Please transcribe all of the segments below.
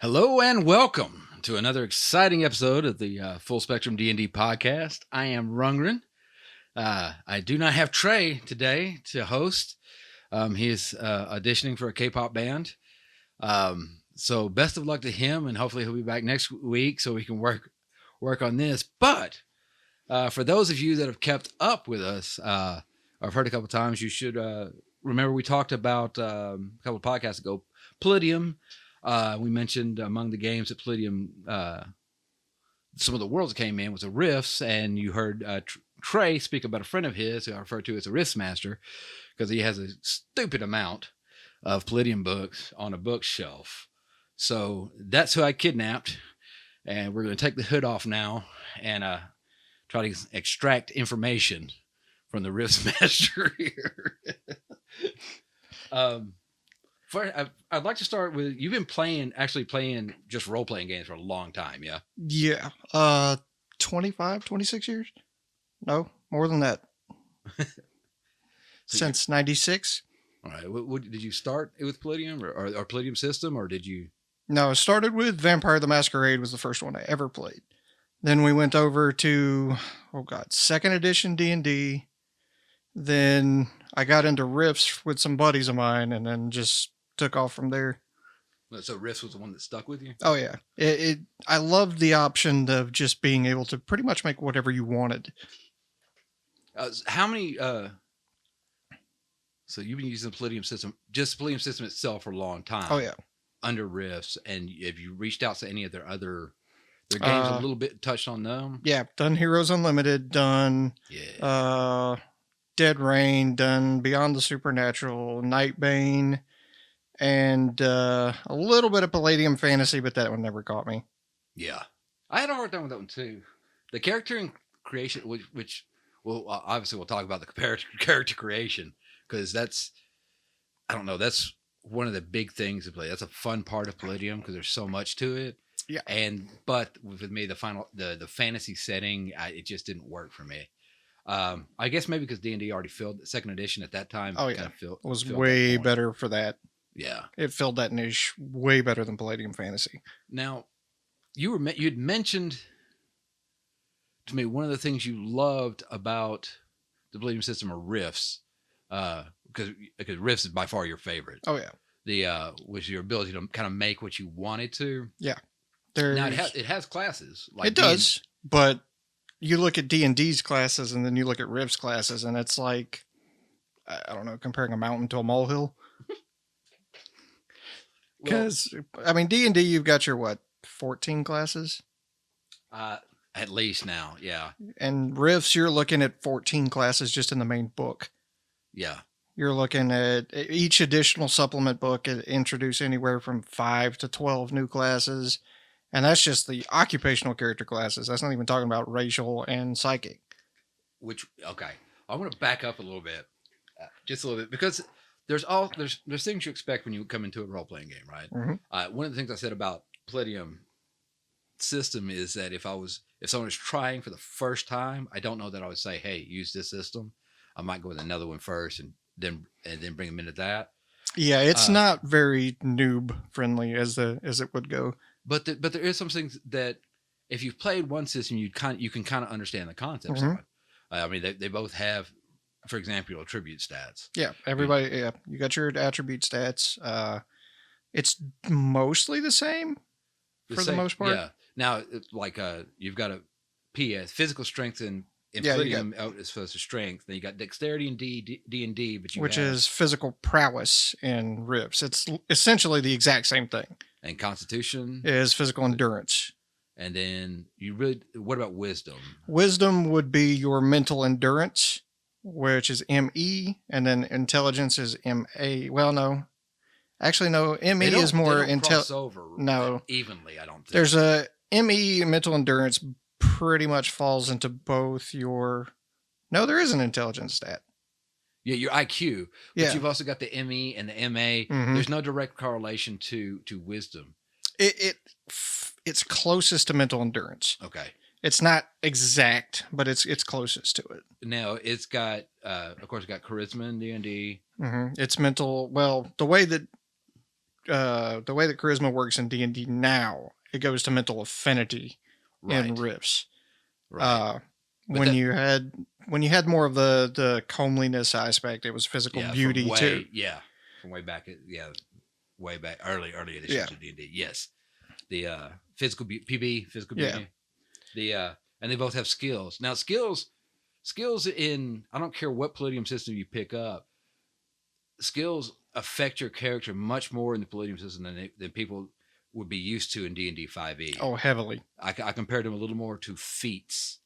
Hello and welcome to another exciting episode of the Full Spectrum D&D podcast. I am Rungren. I do not have Trey today to host. He is auditioning for a K-pop band. So best of luck to him, and hopefully he'll be back next week so we can work on this. But for those of you that have kept up with us, I've heard a couple times, you should remember we talked about a couple of podcasts ago, Palladium. We mentioned among the games that Palladium, some of the worlds that came in was a Rifts, and you heard Trey speak about a friend of his who I refer to as a Riftsmaster because he has a stupid amount of Palladium books on a bookshelf. So that's who I kidnapped, and we're going to take the hood off now and try to extract information from the Riftsmaster here. First, I'd like to start with, you've been actually playing just role-playing games for a long time, yeah? Yeah. 25, 26 years? No, more than that. Since 96. All right. What, did you start with Palladium or Palladium system, or did you? No, it started with Vampire the Masquerade was the first one I ever played. Then we went over to, 2nd edition D&D. Then I got into Rifts with some buddies of mine, and then just took off from there. So Rifts was the one that stuck with you? Oh, yeah. I loved the option of just being able to pretty much make whatever you wanted. How many... So you've been using the Palladium system, just the Palladium system itself, for a long time. Oh, yeah. Under Rifts, and have you reached out to any of their games a little bit, touched on them? Yeah, done Heroes Unlimited, done Dead Rain, done Beyond the Supernatural, Nightbane, and a little bit of Palladium Fantasy, but that one never caught me. Yeah. I had a hard time with that one too. The character creation, which well, obviously we'll talk about the character creation, because that's one of the big things to play. That's a fun part of Palladium because there's so much to it. Yeah. But with me, the fantasy setting, it just didn't work for me. I guess maybe because D&D already filled the 2nd edition at that time. Oh, yeah. It was way better for that. Yeah. It filled that niche way better than Palladium Fantasy. Now, you'd mentioned to me one of the things you loved about the Palladium system are Rifts, because Rifts is by far your favorite. Oh, yeah. Was your ability to kind of make what you wanted to. Yeah. Now it has classes. Like it does, but you look at D&D's classes and then you look at Rifts classes, and it's like, I don't know, comparing a mountain to a molehill. Because, D&D, you've got your, 14 classes? At least now, yeah. And Rifts, you're looking at 14 classes just in the main book. Yeah. You're looking at each additional supplement book introduce anywhere from 5 to 12 new classes. And that's just the occupational character classes. That's not even talking about racial and psychic. Okay. I want to back up a little bit. Just a little bit. Because there's things you expect when you come into a role-playing game, right? Mm-hmm. One of the things I said about Palladium system is that if someone was trying for the first time, I don't know that I would say, hey, use this system. I might go with another one first and then bring them into that. Yeah, it's not very noob friendly as it would go. But there is some things that if you've played one system, you can kind of understand the concepts of it. They both have, for example, attribute stats. Yeah, everybody. Yeah, you got your attribute stats. It's mostly the same the most part. Yeah. Now, like you've got a PS physical strength in Palladium as opposed to strength. Then you got dexterity in D&D, but is physical prowess in Rifts. It's essentially the exact same thing. And Constitution is physical endurance. And then what about Wisdom? Wisdom would be your mental endurance, which is ME, and then Intelligence is MA. Well, no. Actually, no. ME is more intelligence. No. Evenly, I don't think. There's a ME, mental endurance, pretty much falls into both your... No, there is an intelligence stat. Yeah, your IQ. But you've also got the ME and the MA. Mm-hmm. There's no direct correlation to wisdom. It's closest to mental endurance. Okay. It's not exact, but it's closest to it. Now, it's got, of course, it's got charisma in D&D. Mm-hmm. It's mental... Well, the way that the way that charisma works in D&D now, it goes to mental affinity in Right. Rifts. Right. When you had more of the comeliness aspect, it was physical beauty too. From way back, way back early editions Yeah. of D&D. Yes, the physical PB, physical Yeah. beauty. And they both have skills. Now skills in, I don't care what Palladium system you pick up, skills affect your character much more in the Palladium system than people would be used to in D&D 5e. Oh, heavily. I compared them a little more to feats.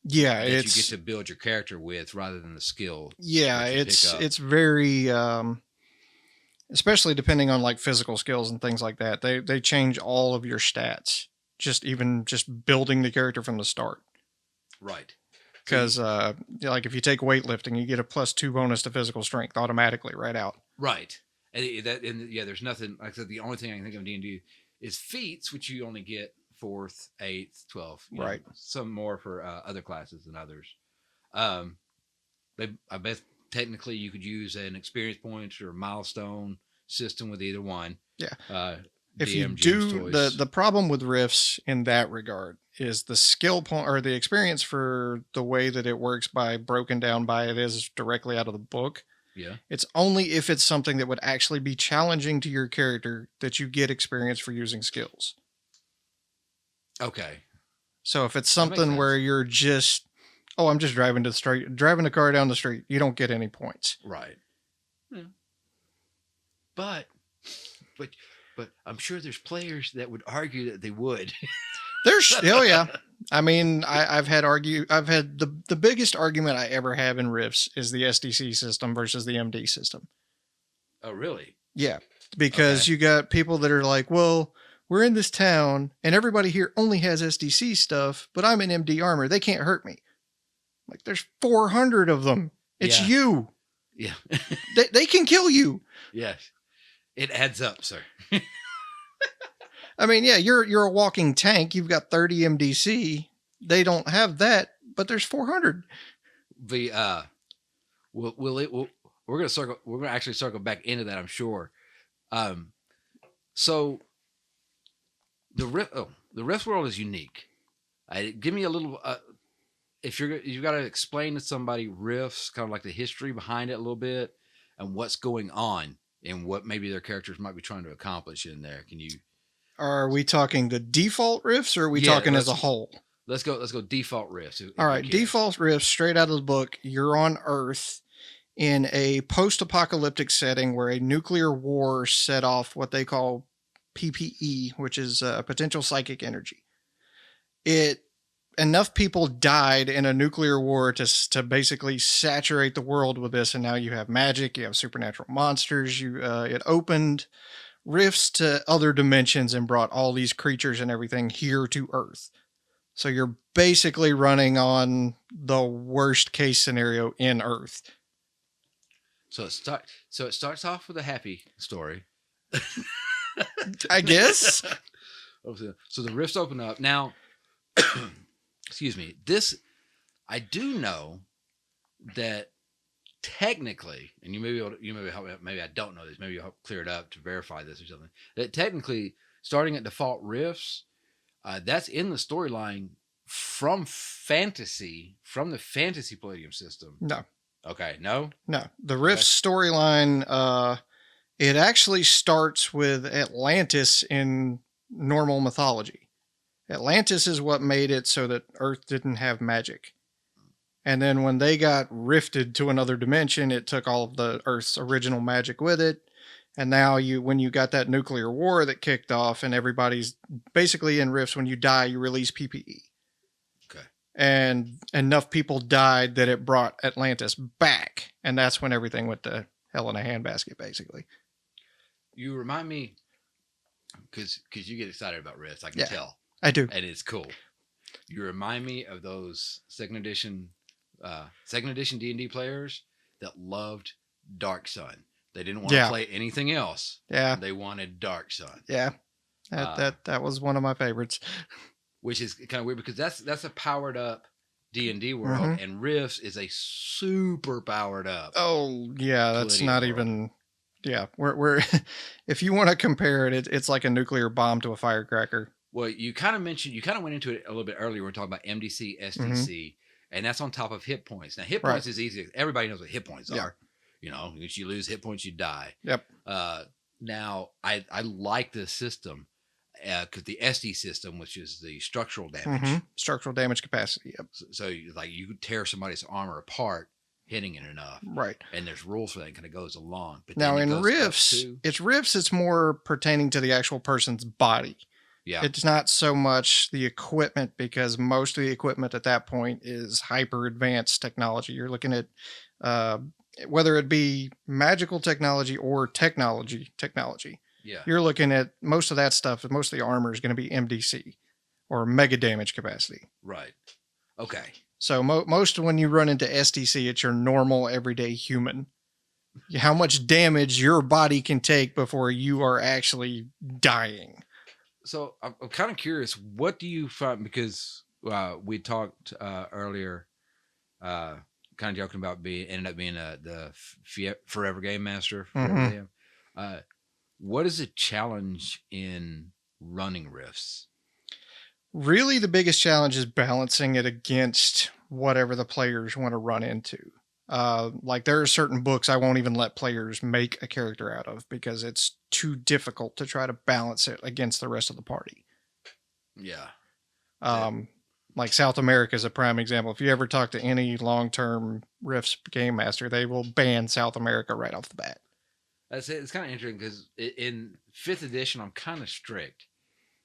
Yeah, that you get to build your character with rather than the skill. Yeah, it's very especially depending on like physical skills and things like that. They change all of your stats. Just building the character from the start. Right. Because like if you take weightlifting, you get a +2 bonus to physical strength automatically right out. Right. And there's nothing, like I said, the only thing I can think of in D&D is feats, which you only get 4th, 8th, 12th. Right. Some more for other classes than others. I bet technically you could use an experience point or milestone system with either one. Yeah. If you do, the problem with Rifts in that regard is the skill point or the experience for the way that it works by broken down by it is directly out of the book. Yeah. It's only if it's something that would actually be challenging to your character that you get experience for using skills. Okay. So if it's something where you're just, I'm just driving the car down the street, you don't get any points. Right. Yeah. But I'm sure there's players that would argue that they would. Yeah. I mean, I've had the biggest argument I ever have in Rifts is the SDC system versus the MD system. Oh, really? Yeah. Because you got people that are like, well, we're in this town and everybody here only has SDC stuff, but I'm in MD armor. They can't hurt me. Like there's 400 of them. It's you. Yeah. they can kill you. Yes. It adds up, sir. I mean, yeah, you're a walking tank. You've got 30 MDC. They don't have that, but there's 400. We're gonna actually circle back into that, I'm sure. So the Rift world is unique. Give me a little. If you've got to explain to somebody Rifts, kind of like the history behind it a little bit, and what's going on, and what maybe their characters might be trying to accomplish in there. Can you? Are we talking the default Rifts, or are we talking as a whole? Let's go default Rifts. All right, default Rifts, straight out of the book. You're on Earth in a post-apocalyptic setting where a nuclear war set off what they call PPE, which is potential psychic energy. Enough people died in a nuclear war to basically saturate the world with this, and now you have magic, you have supernatural monsters. It opened rifts to other dimensions and brought all these creatures and everything here to Earth. So you're basically running on the worst case scenario in Earth. So it starts off with a happy story. I guess. So the rifts open up. Now, excuse me. I do know that technically, and maybe I don't know this. Maybe you'll help clear it up to verify this or something. That technically, starting at default rifts, that's in the storyline from the fantasy Palladium system. No. Okay. No. The Rifts storyline. It actually starts with Atlantis in normal mythology. Atlantis is what made it so that Earth didn't have magic. And then when they got rifted to another dimension, it took all of the Earth's original magic with it. And now when you got that nuclear war that kicked off and everybody's basically in rifts, when you die, you release PPE. Okay. And enough people died that it brought Atlantis back. And that's when everything went to hell in a handbasket, basically. You remind me, because you get excited about rifts, I can tell. I do. And it's cool. You remind me of those second edition D&D players that loved Dark Sun. They didn't want to play anything else. Yeah. They wanted Dark Sun. Yeah. That was one of my favorites. Which is kind of weird because that's a powered up D&D world, and Rifts is a super powered up. Oh, yeah, that's not world. Even Yeah, we're if you want to compare it, it's like a nuclear bomb to a firecracker. Well, you kind of went into it a little bit earlier. We're talking about MDC, Hmm. SDC, and that's on top of hit points. Now, hit Right. points is easy. Everybody knows what hit points Yeah. are. You know, if you lose hit points, you die. Yep. Now, I like this system because the SD system, which is the structural damage, Structural damage capacity. Yep. so like you could tear somebody's armor apart hitting it enough, Right. and there's rules for that. Kind of goes along, but Now then in Rifts, it's more pertaining to the actual person's body. Yeah. It's not so much the equipment, because most of the equipment at that point is hyper advanced technology. You're looking at whether it be magical technology or technology. Yeah. You're looking at most of that stuff. Most of the armor is going to be MDC or mega damage capacity. Right. Okay. So most when you run into SDC, it's your normal everyday human. How much damage your body can take before you are actually dying. So I'm kind of curious, what do you find? Because we talked earlier, kind of joking about ended up being the forever game master. What is a challenge in running Rifts? Really, the biggest challenge is balancing it against whatever the players want to run into. Like there are certain books I won't even let players make a character out of because it's too difficult to try to balance it against the rest of the party. Yeah. Like South America is a prime example. If you ever talk to any long-term Rifts game master, they will ban South America right off the bat. That's it. It's kind of interesting because in 5th edition, I'm kind of strict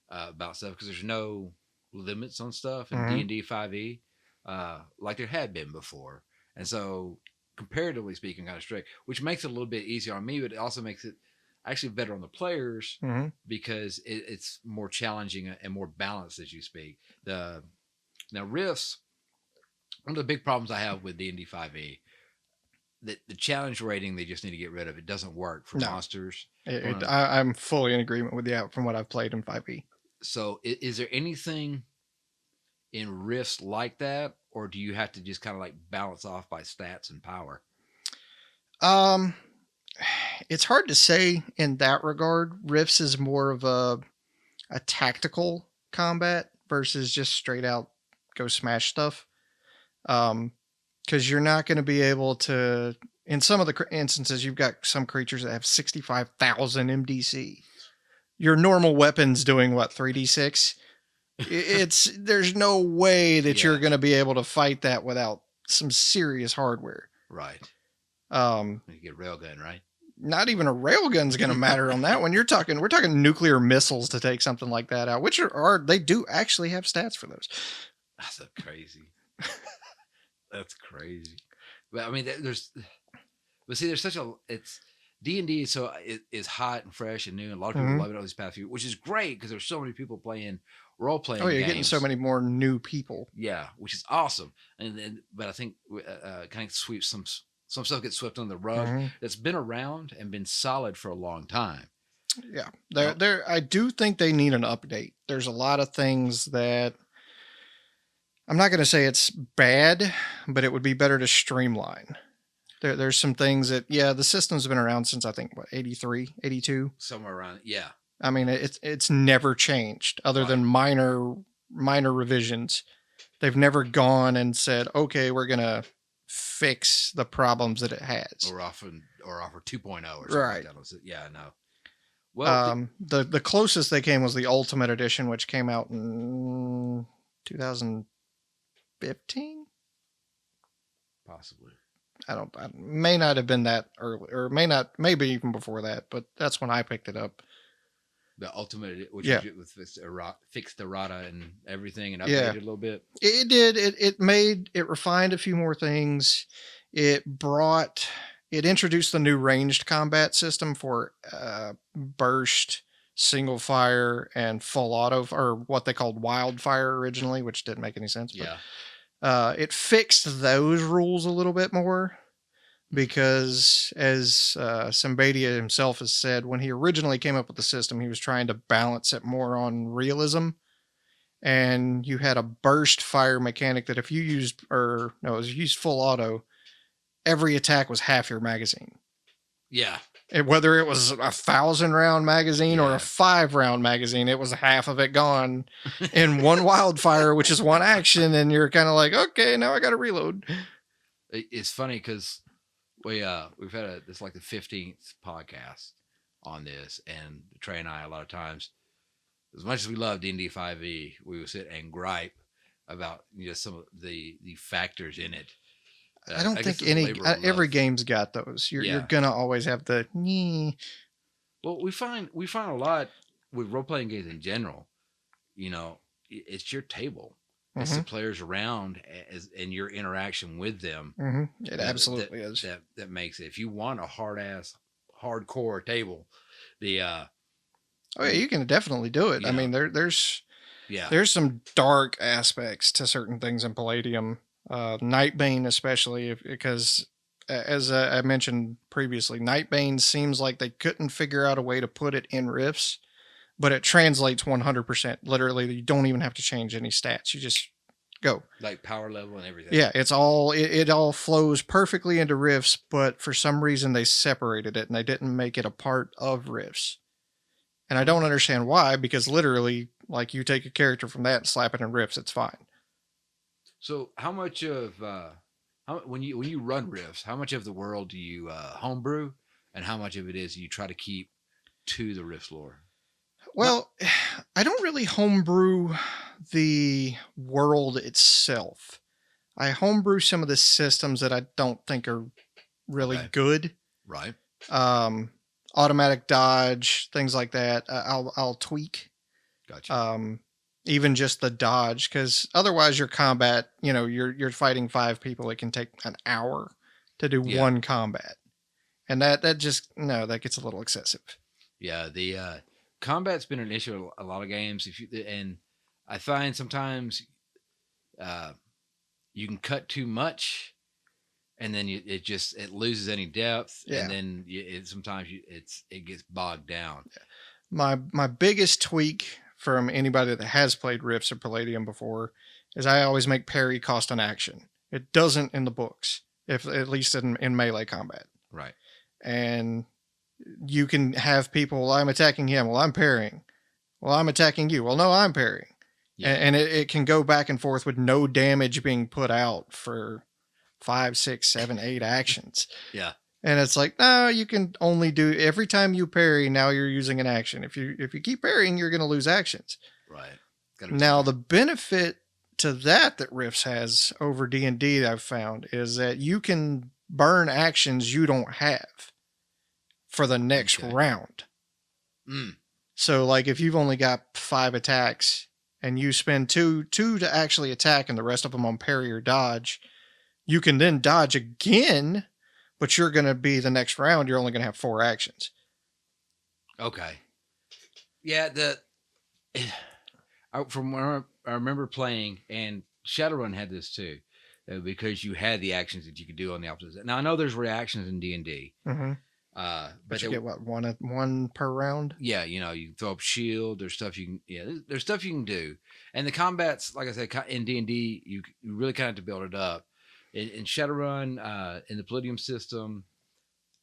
about stuff because there's no limits on stuff in D&D 5e like there had been before. And so, comparatively speaking, kind of strict, which makes it a little bit easier on me, but it also makes it actually better on the players because it's more challenging and more balanced as you speak. Now, Rifts, one of the big problems I have with D&D 5e, the challenge rating they just need to get rid of. It doesn't work for monsters. I'm fully in agreement with you from what I've played in 5e. So, is there anything in Rifts like that, or do you have to just kind of like balance off by stats and power? It's hard to say in that regard. Rifts is more of a tactical combat versus just straight out go smash stuff. Because you're not going to be able to, in some of the instances, you've got some creatures that have 65,000 MDC. Your normal weapon's doing what, 3d6? There's no way that you're going to be able to fight that without some serious hardware. Right. You get a railgun, right? Not even a railgun's going to matter on that one. We're talking nuclear missiles to take something like that out, which they do actually have stats for those. That's so crazy. That's crazy. But I mean, there's such a, it's D&D, so it is hot and fresh and new, and a lot of people love it all these past few, which is great because there's so many people playing role-playing games. You're getting so many more new people. Yeah, which is awesome. But I think kind of sweeps some stuff gets swept on the rug that's been around and been solid for a long time. Yeah, I do think they need an update. There's a lot of things that I'm not going to say it's bad, but it would be better to streamline. There's some things that, the system's been around since I think, 83, 82? Somewhere around, yeah. I mean, it's never changed other than minor revisions. They've never gone and said, okay, we're going to fix the problems that it has. Or offer 2.0 or something like that. Yeah, I know. Well, the closest they came was the Ultimate Edition, which came out in 2015? Possibly. I may not have been that early, or maybe even before that, but that's when I picked it up. The Ultimate, which fixed errata and everything and updated a little bit. It did. It refined a few more things. It introduced the new ranged combat system for burst, single fire, and full auto, or what they called wildfire originally, which didn't make any sense. But, it fixed those rules a little bit more because, as Sambadia himself has said, when he originally came up with the system, he was trying to balance it more on realism. And you had a burst fire mechanic that if you used full auto, every attack was half your magazine. Yeah. Whether it was a 1,000-round magazine or a Yeah. 5-round magazine, it was half of it gone in one wildfire, which is one action, and you're kind of like, okay, now I got to reload. It's funny because we've had this like the 15th podcast on this, and Trey and I a lot of times, as much as we love D&D 5e, we would sit and gripe about some of the factors in it. I don't think every game's got those. You're gonna always have the. Well, we find a lot with role playing games in general. It's your table. It's the players around and your interaction with them. It absolutely is. That makes it. If you want a hardcore table, you can definitely do it. I mean, there's some dark aspects to certain things in Palladium. Nightbane especially, because as I mentioned previously, Nightbane seems like they couldn't figure out a way to put it in Rifts, but it translates 100%. Literally, you don't even have to change any stats. You just go. Like power level and everything. Yeah, it all flows perfectly into Rifts, but for some reason they separated it and they didn't make it a part of Rifts. And I don't understand why, because literally, like, you take a character from that and slap it in Rifts, it's fine. So how much of when you run Rifts, how much of the world do you homebrew, and how much of it is you try to keep to the Rifts lore? Well, I don't really homebrew the world itself. I homebrew some of the systems that I don't think are really good. Right. Automatic dodge, things like that. I'll tweak. Gotcha. Even just the dodge, because otherwise your combat, you're fighting 5 people. It can take an hour to do one combat, and that gets a little excessive. Yeah, the combat's been an issue in a lot of games. And I find sometimes you can cut too much, and then it loses any depth, and then sometimes it gets bogged down. Yeah. My biggest tweak from anybody that has played Rifts or Palladium before is I always make parry cost an action. It doesn't in the books, at least in melee combat. Right. And you can have people, well, I'm attacking him. Well, I'm parrying. Well, I'm attacking you. Well, no, I'm parrying. Yeah. And it can go back and forth with no damage being put out for 5, 6, 7, 8 actions. Yeah. And it's like, no, you can only do every time you parry. Now you're using an action. If you keep parrying, you're going to lose actions. Right. Now the benefit to that Rifts has over D&D that I've found is that you can burn actions you don't have for the next round. So like if you've only got 5 attacks and you spend two to actually attack and the rest of them on parry or dodge, you can then dodge again. But you're going to be the next round, you're only going to have 4 actions. Okay. Yeah, from where I remember playing, and Shadowrun had this too, because you had the actions that you could do on the opposite. Now, I know there's reactions in D&D. But you get, what, one per round? Yeah, you can throw up shield. There's stuff you can do. And the combats, like I said, in D&D, you really kind of have to build it up. In Shadowrun, in the Palladium system,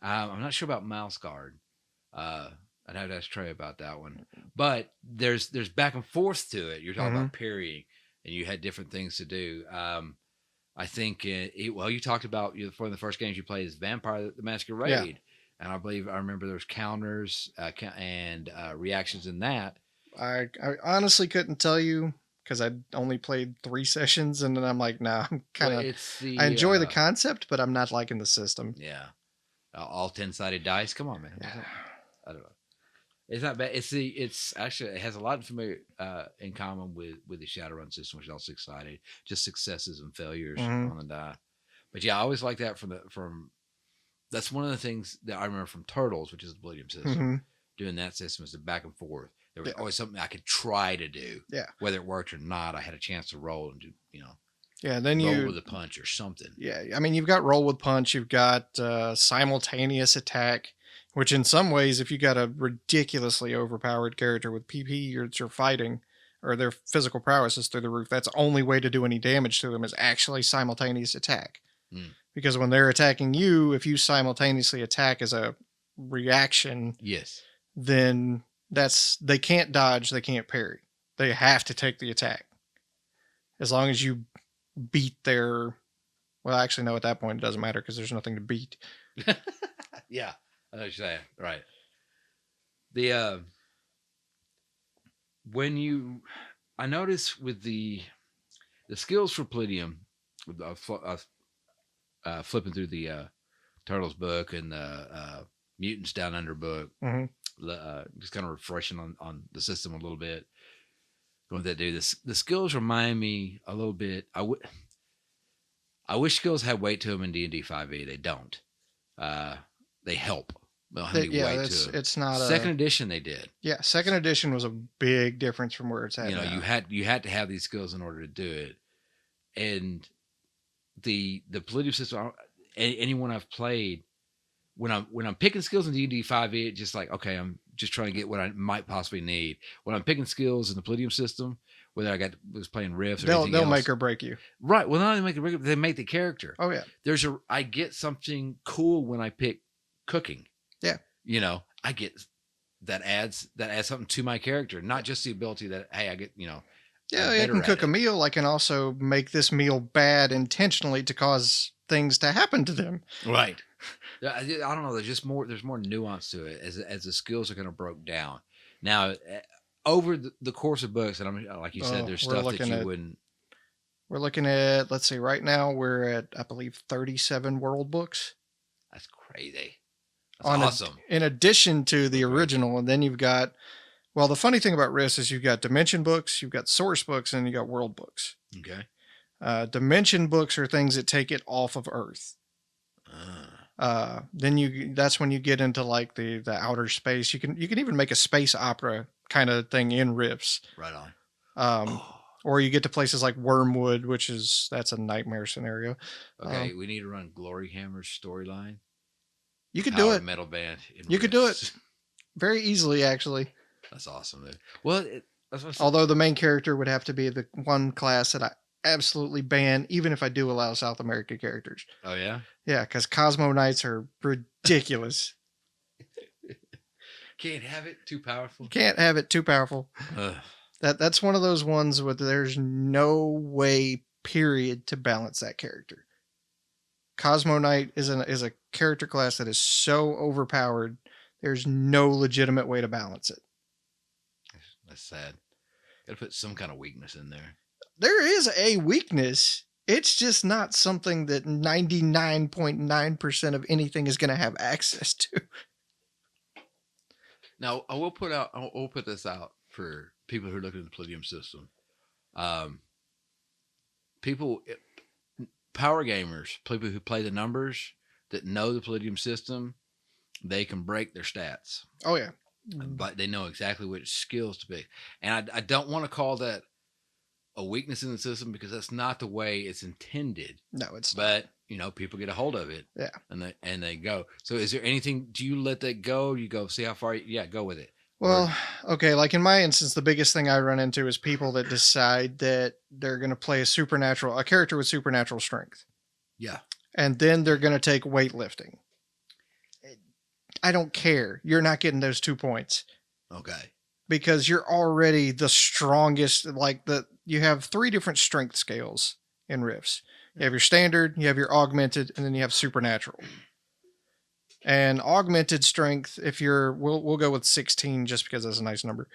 I'm not sure about Mouse Guard. I'd have to ask Trey about that one. But there's back and forth to it. You're talking about parrying, and you had different things to do. I think, you talked about one of the first games you played is Vampire the Masquerade. And I remember there was counters and reactions in that. I honestly couldn't tell you, because I only played 3 sessions, and then I'm like, nah, I'm kind of. I enjoy the concept, but I'm not liking the system. Yeah, all 10-sided dice. Come on, man. I don't know. It's not bad. It's actually, it has a lot in common with the Shadowrun system, which is also excited. Just successes and failures on the die. But yeah, I always like that that's one of the things that I remember from Turtles, which is the Palladium system. Doing that system is the back and forth. There was always something I could try to do. Yeah. Whether it worked or not, I had a chance to roll and do, then roll with a punch or something. Yeah. I mean, you've got roll with punch. You've got simultaneous attack, which in some ways, if you got a ridiculously overpowered character with PP you're fighting, or their physical prowess is through the roof, that's the only way to do any damage to them is actually simultaneous attack. Because when they're attacking you, if you simultaneously attack as a reaction, Yes. then they can't dodge, they can't parry. They have to take the attack. As long as you beat their, well, actually, no, at that point it doesn't matter because there's nothing to beat. Yeah, I know what you're saying. Right. The when you, I notice with the skills for Palladium, with flipping through the Turtles book and the Mutants Down Under book, just kind of refreshing on the system a little bit. Going that do this, the skills remind me a little bit. I wish skills had weight to them in D&D 5e. They don't. They help. They don't have any weight to them. It's not second edition. They did. Yeah, second edition was a big difference from where it's at. You know, now. you had to have these skills in order to do it, and the Palladium system. Anyone I've played, when I'm picking skills in D&D 5e, it's just like, okay, I'm just trying to get what I might possibly need. When I'm picking skills in the Palladium system, whether I was playing riffs or anything they'll else, make or break you. Right. Well, not only make it break it, they make the character. Oh yeah. I get something cool when I pick cooking. Yeah. You know, I get that adds something to my character, not just the ability that, hey, I get, you know. Yeah, I can cook a meal. I can also make this meal bad intentionally to cause things to happen to them. Right. I don't know. There's more nuance to it as the skills are kind of broke down. Now, over the course of books, and I'm like you said, there's stuff that you wouldn't. We're looking at, let's see, right now we're at, I believe, 37 world books. That's crazy. That's awesome. In addition to the original, and then you've got, well, the funny thing about Rifts is you've got dimension books, you've got source books, and you got world books. Okay. Dimension books are things that take it off of Earth. Then that's when you get into like the outer space. You can even make a space opera kind of thing in Rifts. Right on. Or you get to places like Wormwood, that's a nightmare scenario. Okay, we need to run Glory Hammer's storyline. You could do it. Metal band. You could do it very easily, actually. That's awesome, dude. Well, although the main character would have to be the one class that I absolutely ban, even if I do allow South American characters. Oh yeah. Yeah, because Cosmo Knights are ridiculous. Can't have it too powerful. Can't have it too powerful. That's one of those ones where there's no way, period, to balance that character. Cosmo Knight is a character class that is so overpowered. There's no legitimate way to balance it. That's sad. Got to put some kind of weakness in there. There is a weakness. It's just not something that 99.9% of anything is going to have access to. Now, I will put this out for people who are looking at the Palladium system. Power gamers, people who play the numbers that know the Palladium system, they can break their stats. Oh yeah. But they know exactly which skills to pick. And I don't want to call that a weakness in the system because that's not the way it's intended. No, it's not. But, people get a hold of it. Yeah. And they go. So is there anything, do you let that go? You go see how far, go with it. Well, okay, like in my instance, the biggest thing I run into is people that decide that they're going to play a character with supernatural strength. Yeah. And then they're going to take weightlifting. I don't care. You're not getting those 2 points. Okay. Because you're already the strongest. You have 3 different strength scales in Rifts. You have your standard, you have your augmented, and then you have supernatural. And augmented strength, we'll go with 16 just because that's a nice number.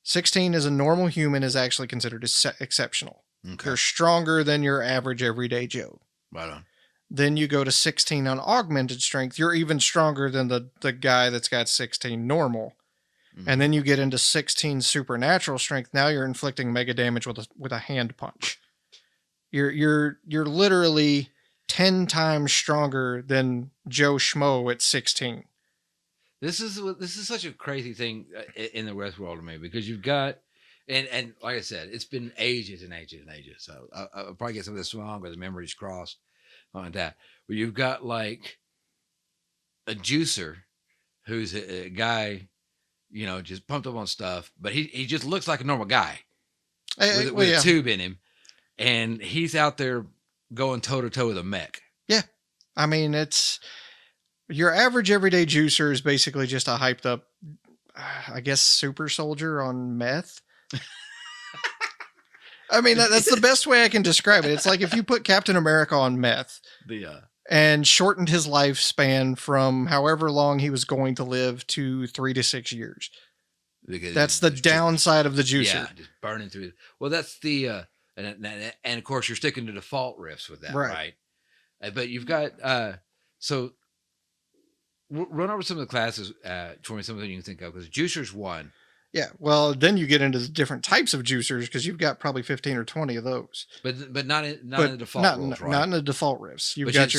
16 as a normal human is actually considered exceptional. Okay. You're stronger than your average everyday Joe. Right on. Then you go to 16 on augmented strength. You're even stronger than the guy that's got 16 normal. Mm-hmm. And then you get into 16 supernatural strength. Now you're inflicting mega damage with a hand punch. You're literally 10 times stronger than Joe Schmo at 16. This is such a crazy thing in the West world to me because you've got, and like I said, it's been ages and ages and ages. So I'll probably get some of this wrong or the memories crossed like that. But you've got like a juicer who's a guy, just pumped up on stuff, but he just looks like a normal guy with a tube in him. And he's out there going toe to toe with a mech. Yeah. I mean, Your average everyday juicer is basically just a hyped up, I guess, super soldier on meth. I mean, that's the best way I can describe it. It's like if you put Captain America on meth and shortened his lifespan from however long he was going to live to 3 to 6 years. Because that's the downside of the juicer. Yeah, just burning through it. Well, that's the and of course you're sticking to default riffs with that, right? But you've got so run over some of the classes for me, something you can think of, because juicer's one. Yeah, well, then you get into the different types of juicers because you've got probably 15 or 20 of those. But not in the default rules, right? Not in the default riffs. You've but got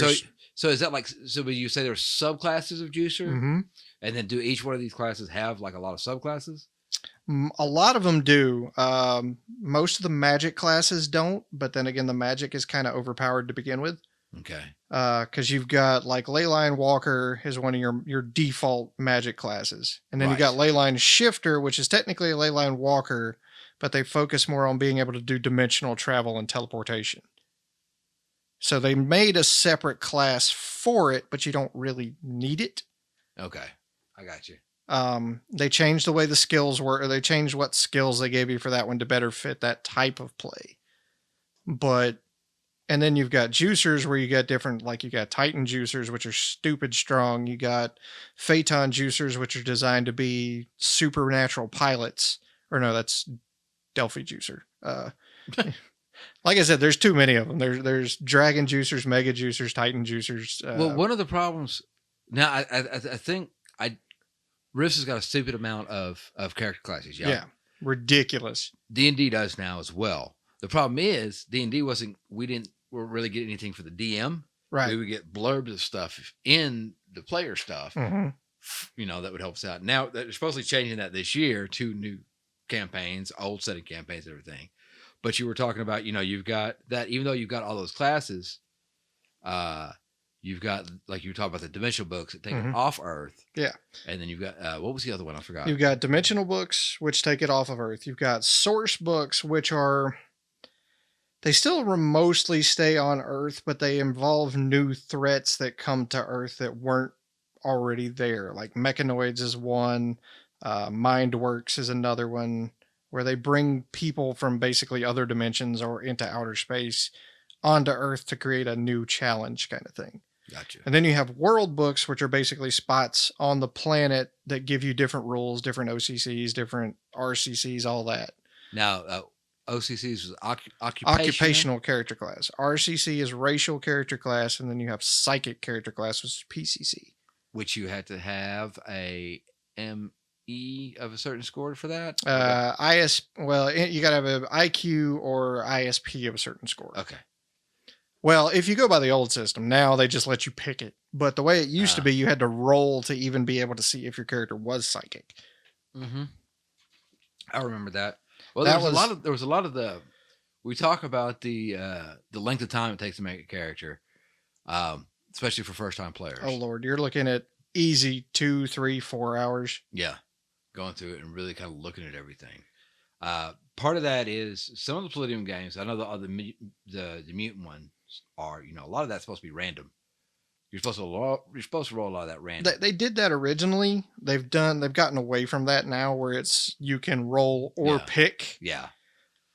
so is that like, so would you say there's subclasses of juicer? Mm-hmm. And then do each one of these classes have like a lot of subclasses? A lot of them do. Most of the magic classes don't, but then again, the magic is kind of overpowered to begin with. Okay. Because you've got like Leyline Walker is one of your default magic classes. And then you got Leyline Shifter, which is technically a Leyline Walker, but they focus more on being able to do dimensional travel and teleportation. So they made a separate class for it, but you don't really need it. Okay. I got you. They changed the way the skills were, or they changed what skills they gave you for that one to better fit that type of play. And then you've got juicers where you got different, like you got Titan juicers, which are stupid strong. You got Phaeton juicers, which are designed to be supernatural pilots. Or no, that's Delphi juicer. Like I said, there's too many of them. There's Dragon juicers, Mega juicers, Titan juicers. Well, one of the problems now, I think Rifts has got a stupid amount of character classes. Yeah, ridiculous. D&D does now as well. The problem is D&D weren't really getting anything for the DM. Right. We would get blurbs of stuff in the player stuff, that would help us out. Now they're supposedly changing that this year, 2 new campaigns, old setting campaigns, and everything. But you were talking about, you've got that, even though you've got all those classes, you've got, like you were talking about, the dimensional books that take it off Earth. Yeah. And then you've got, what was the other one? I forgot. You've got dimensional books, which take it off of Earth. You've got source books, which are, they still mostly stay on Earth, but they involve new threats that come to Earth that weren't already there. Like Mechanoids is one, Mindworks is another one, where they bring people from basically other dimensions or into outer space onto Earth to create a new challenge kind of thing. Gotcha. And then you have world books, which are basically spots on the planet that give you different rules, different OCCs, different RCCs, all that. Now, OCCs was occupational character class. RCC is racial character class, and then you have psychic character class, which is PCC. Which you had to have a ME of a certain score for that? You got to have an IQ or ISP of a certain score. Okay. Well, if you go by the old system, now they just let you pick it. But the way it used to be, you had to roll to even be able to see if your character was psychic. Mm-hmm. I remember that. Well, there was a lot of we talk about the length of time it takes to make a character, especially for first time players. Oh Lord, you're looking at easy 2, 3, 4 hours. Yeah, going through it and really kind of looking at everything. Part of that is some of the Palladium games. I know the mutant ones are, a lot of that's supposed to be random. You're supposed to roll a lot of that random. They did that originally. They've gotten away from that now, where it's you can roll or pick. Yeah.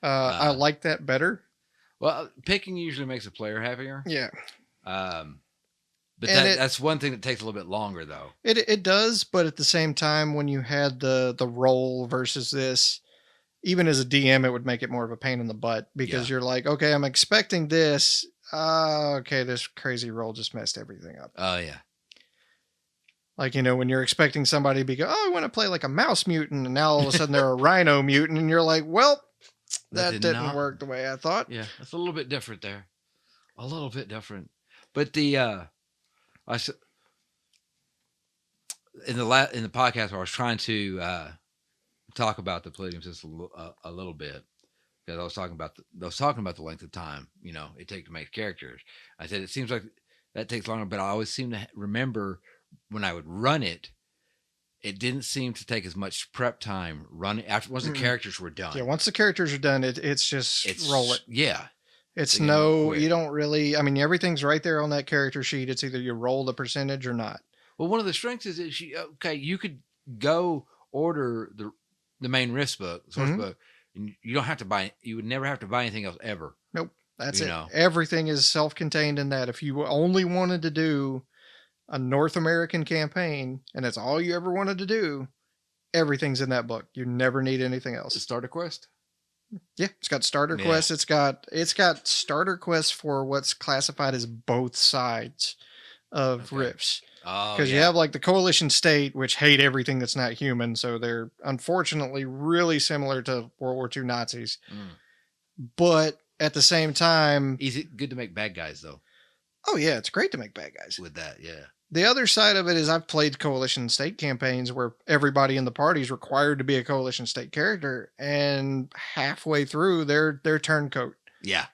I like that better. Well, picking usually makes a player happier. Yeah. But that's one thing that takes a little bit longer, though. It does, but at the same time, when you had the roll versus this, even as a DM, it would make it more of a pain in the butt because you're like, okay, I'm expecting this. Okay, this crazy roll just messed everything up. Oh, yeah. Like, when you're expecting somebody to I want to play like a mouse mutant, and now all of a sudden they're a rhino mutant, and you're like, well, that didn't work the way I thought. Yeah, it's a little bit different there. A little bit different. But in the podcast where I was trying to talk about the Palladium system a little bit, because I was talking about the length of time it takes to make characters. I said it seems like that takes longer, but I always seem to remember when I would run it, it didn't seem to take as much prep time running after once the characters were done. Yeah, once the characters are done, it's roll it. Yeah. You don't really, everything's right there on that character sheet. It's either you roll the percentage or not. Well, one of the strengths is you could go order the main Rifts book, source Mhm. book, and you don't have to buy. You would never have to buy anything else ever. Nope. That's You it. know, Everything is self-contained in that. If you only wanted to do a North American campaign and that's all you ever wanted to do, everything's in that book. You never need anything the else. starter quest. Yeah, it's got starter Yeah. quests. It's got starter quests for what's classified as both sides of Okay. Rifts. Oh, Because you have like the coalition state, which hate everything that's not human, so they're unfortunately really similar to World War II Nazis. But at the same time, Easy, good to make bad guys though. oh yeah, it's great to make bad guys. With that, yeah. The other side of it is I've played coalition state campaigns where everybody in the party is required to be a coalition state character, and halfway through they're turncoat. Yeah.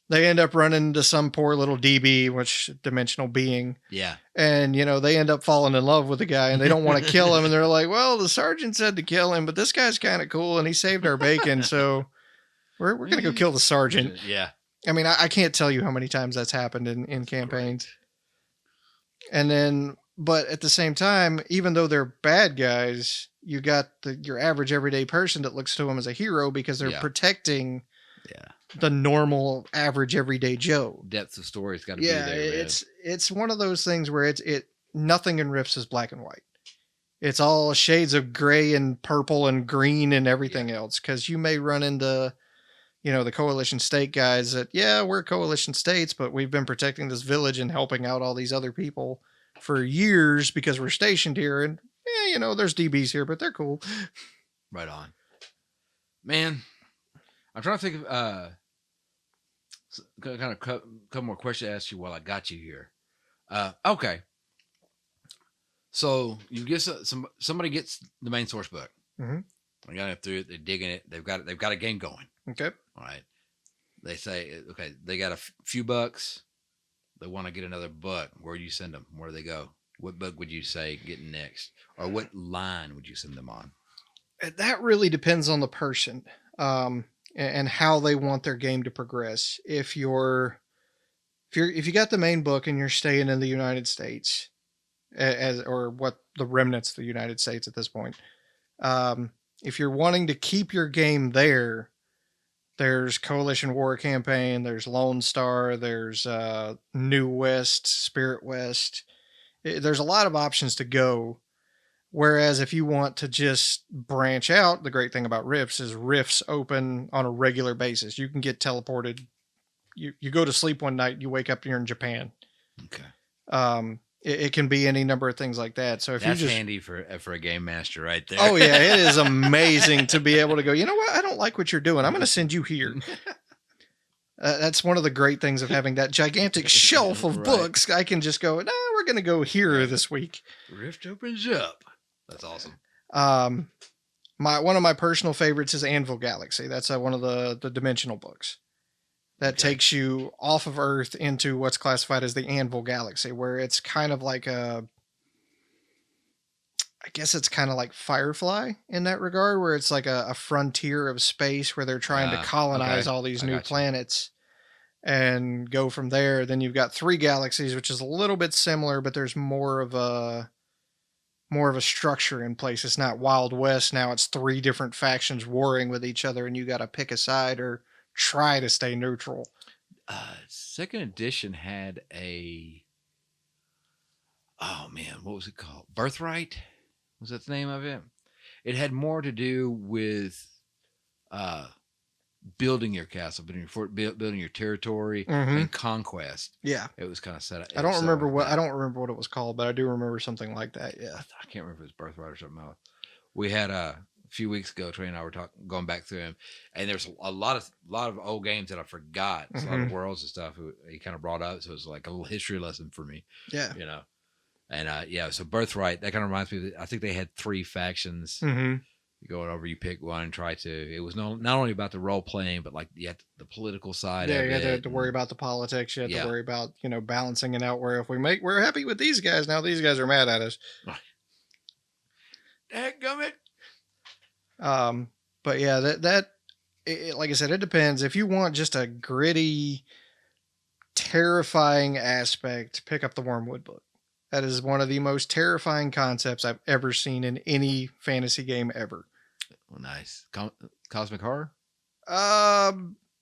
They end up running into some poor little DB, which dimensional being. Yeah. And, they end up falling in love with the guy and they don't want to kill him. And they're like, well, the sergeant said to kill him, but this guy's kind of cool and he saved our bacon. So we're going to go kill the sergeant. Yeah. I mean, I can't tell you how many times that's happened in campaigns. Great. And then, but at the same time, even though they're bad guys, you got your average everyday person that looks to them as a hero because they're protecting the normal average everyday Joe. Depth of story's got to be there. It's one of those things where nothing in Rifts is black and white. It's all shades of gray and purple and green and everything else. Because you may run into, the coalition state guys that, we're coalition states, but we've been protecting this village and helping out all these other people for years because we're stationed here. And there's DBs here, but they're cool. Right on, man. I'm trying to think of kind of a couple more questions to ask you while I got you here. Okay. So you get somebody gets the main source book. Mm-hmm. They got it through it. They're digging it. They've got a game going. Okay. All right. They say, okay, they got a few bucks. They want to get another book. Where do you send them? Where do they go? What book would you say getting next? Or what line would you send them on? That really depends on the person. And how they want their game to progress. If you got the main book and you're staying in the United States, or what the remnants of the United States at this point, if you're wanting to keep your game there, there's Coalition War Campaign, there's Lone Star, there's New West, Spirit West. There's a lot of options to go. Whereas if you want to just branch out, the great thing about Rifts is Rifts open on a regular basis. You can get teleported. You go to sleep one night, you wake up, you're in Japan. Okay. It can be any number of things like that. So if that's you just handy for a game master right there. Oh yeah, it is amazing to be able to go, you know what? I don't like what you're doing. I'm going to send you here. That's one of the great things of having that gigantic shelf of books. I can just go, no, we're going to go here this week. Rift opens up. That's awesome. One of my personal favorites is Anvil Galaxy. That's one of the dimensional books that takes you off of Earth into what's classified as the Anvil Galaxy, where it's kind of like I guess it's kind of like Firefly in that regard, where it's like a frontier of space where they're trying to colonize all these new planets and go from there. Then you've got 3 galaxies, which is a little bit similar, but there's more of a structure in place. It's not Wild West. Now it's 3 different factions warring with each other, and you got to pick a side or try to stay neutral. Second edition had what was it called? Birthright? Was that the name of it? It had more to do with building your castle, building your fort, building your territory, and conquest. Yeah, it was kind of set up. I don't remember what it was called, but I do remember something like that. Yeah, I can't remember if it was Birthright or something else. We had a few weeks ago, Trey and I were going back through him, and there's a lot of old games that I forgot. It's a lot of worlds and stuff he kind of brought up, so it was like a little history lesson for me. Yeah, and so Birthright, that kind of reminds me. I think they had 3 factions. You go over, you pick one and try to. It was not only about the role playing, but like you had the political side. Yeah, of you had to worry about the politics. You had to worry about balancing it out. Where if we're happy with these guys, now these guys are mad at us. Dadgummit. But yeah, like I said, it depends. If you want just a gritty, terrifying aspect, pick up the Wormwood book. That is one of the most terrifying concepts I've ever seen in any fantasy game ever. Well, nice. Cosmic horror?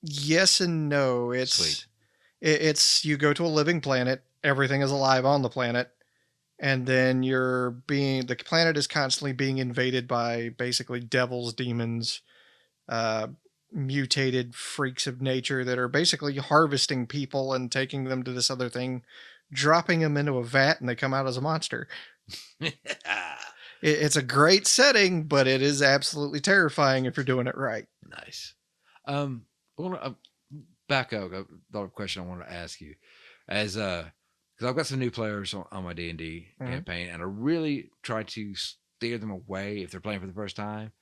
Yes and no. Sweet. It's you go to a living planet, everything is alive on the planet, and then the planet is constantly being invaded by basically devils, demons, uh, mutated freaks of nature that are basically harvesting people and taking them to this other thing, dropping them into a vat, and they come out as a monster. It's a great setting, but it is absolutely terrifying if you're doing it right. Nice. I want to back up. I thought of a question I wanted to ask you, as because I've got some new players on my D&D campaign, and I really try to steer them away if they're playing for the first time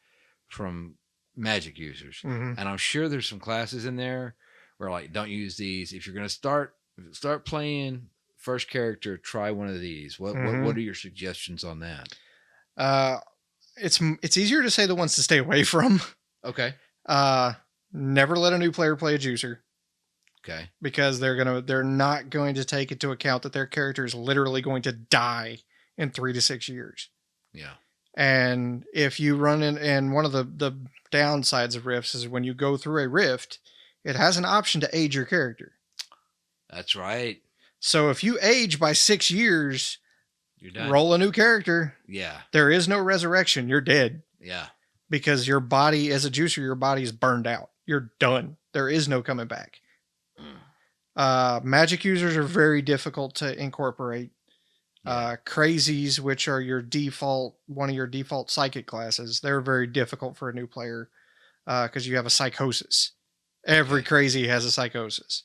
from magic users. And I'm sure there's some classes in there where like don't use these. If you're going to start playing first character, try one of these. What are your suggestions on that? It's easier to say the ones to stay away from. Okay. Never let a new player play a juicer. Okay. Because they're not going to take into account that their character is literally going to die in 3 to 6 years. Yeah. And if you run and one of the downsides of rifts is when you go through a rift, it has an option to age your character. That's right. So if you age by 6 years, you're done. Roll a new character. Yeah. There is no resurrection. You're dead. Yeah. Because your body, as a juicer, your body is burned out. You're done. There is no coming back. Magic users are very difficult to incorporate. Yeah. Crazies, which are one of your default psychic classes, they're very difficult for a new player because you have a psychosis. Every crazy has a psychosis.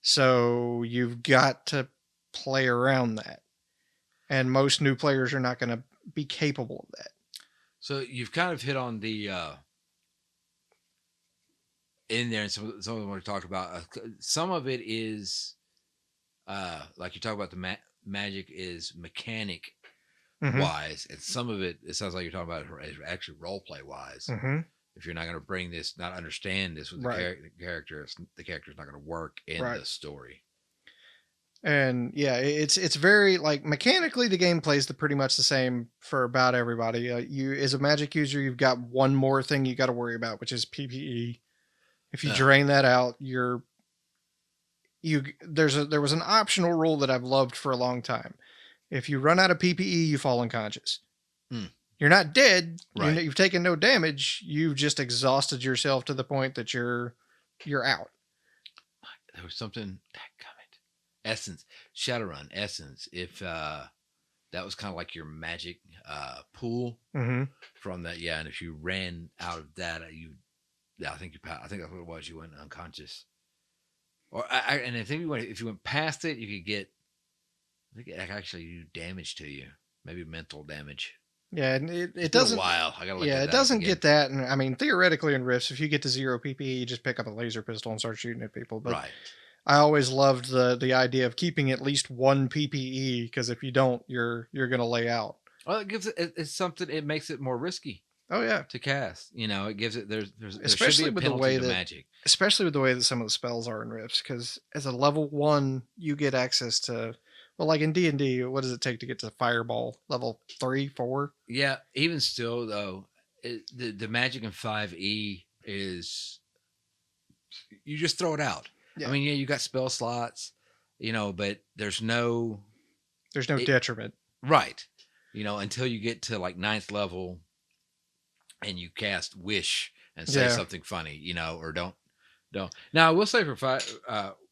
So you've got to play around that. And most new players are not going to be capable of that. So you've kind of hit on the in there, and some of them we talked about. Some of it is like you talk about the magic is mechanic wise, and some of it sounds like you're talking about is actually role play wise. If you're not going to bring this, not understand this with the character, the character's not going to work in the story. And yeah, it's very like mechanically the game plays pretty much the same for about everybody. You as a magic user, you've got one more thing you got to worry about, which is PPE. If you drain that out, there was an optional rule that I've loved for a long time. If you run out of PPE, you fall unconscious. You're not dead. Right. You've taken no damage. You've just exhausted yourself to the point that you're out. There was something Essence, Shadowrun Essence. If that was kind of like your magic pool from that, and if you ran out of that, I think that's what it was. You went unconscious, and I think if you went past it, you could get. I think it actually do damage to you, maybe mental damage. Yeah, and it doesn't. A while. I gotta look it doesn't get that, and I mean theoretically in Rifts, if you get to 0 PPE, you just pick up a laser pistol and start shooting at people. But I always loved the idea of keeping at least 1 PPE because if you don't, you're gonna lay out. Well, it's something. It makes it more risky. Oh yeah, to cast. It gives it there especially should be a with penalty the way to that magic. Especially with the way that some of the spells are in Rifts, because as a level 1, you get access to. Well, like in D&D, what does it take to get to Fireball level 3, 4? Yeah, even still though, the magic in 5e is you just throw it out. Yeah. I mean, you got spell slots, but there's no detriment, right? Until you get to like 9th level, and you cast Wish and say something funny, or don't. Now I will say for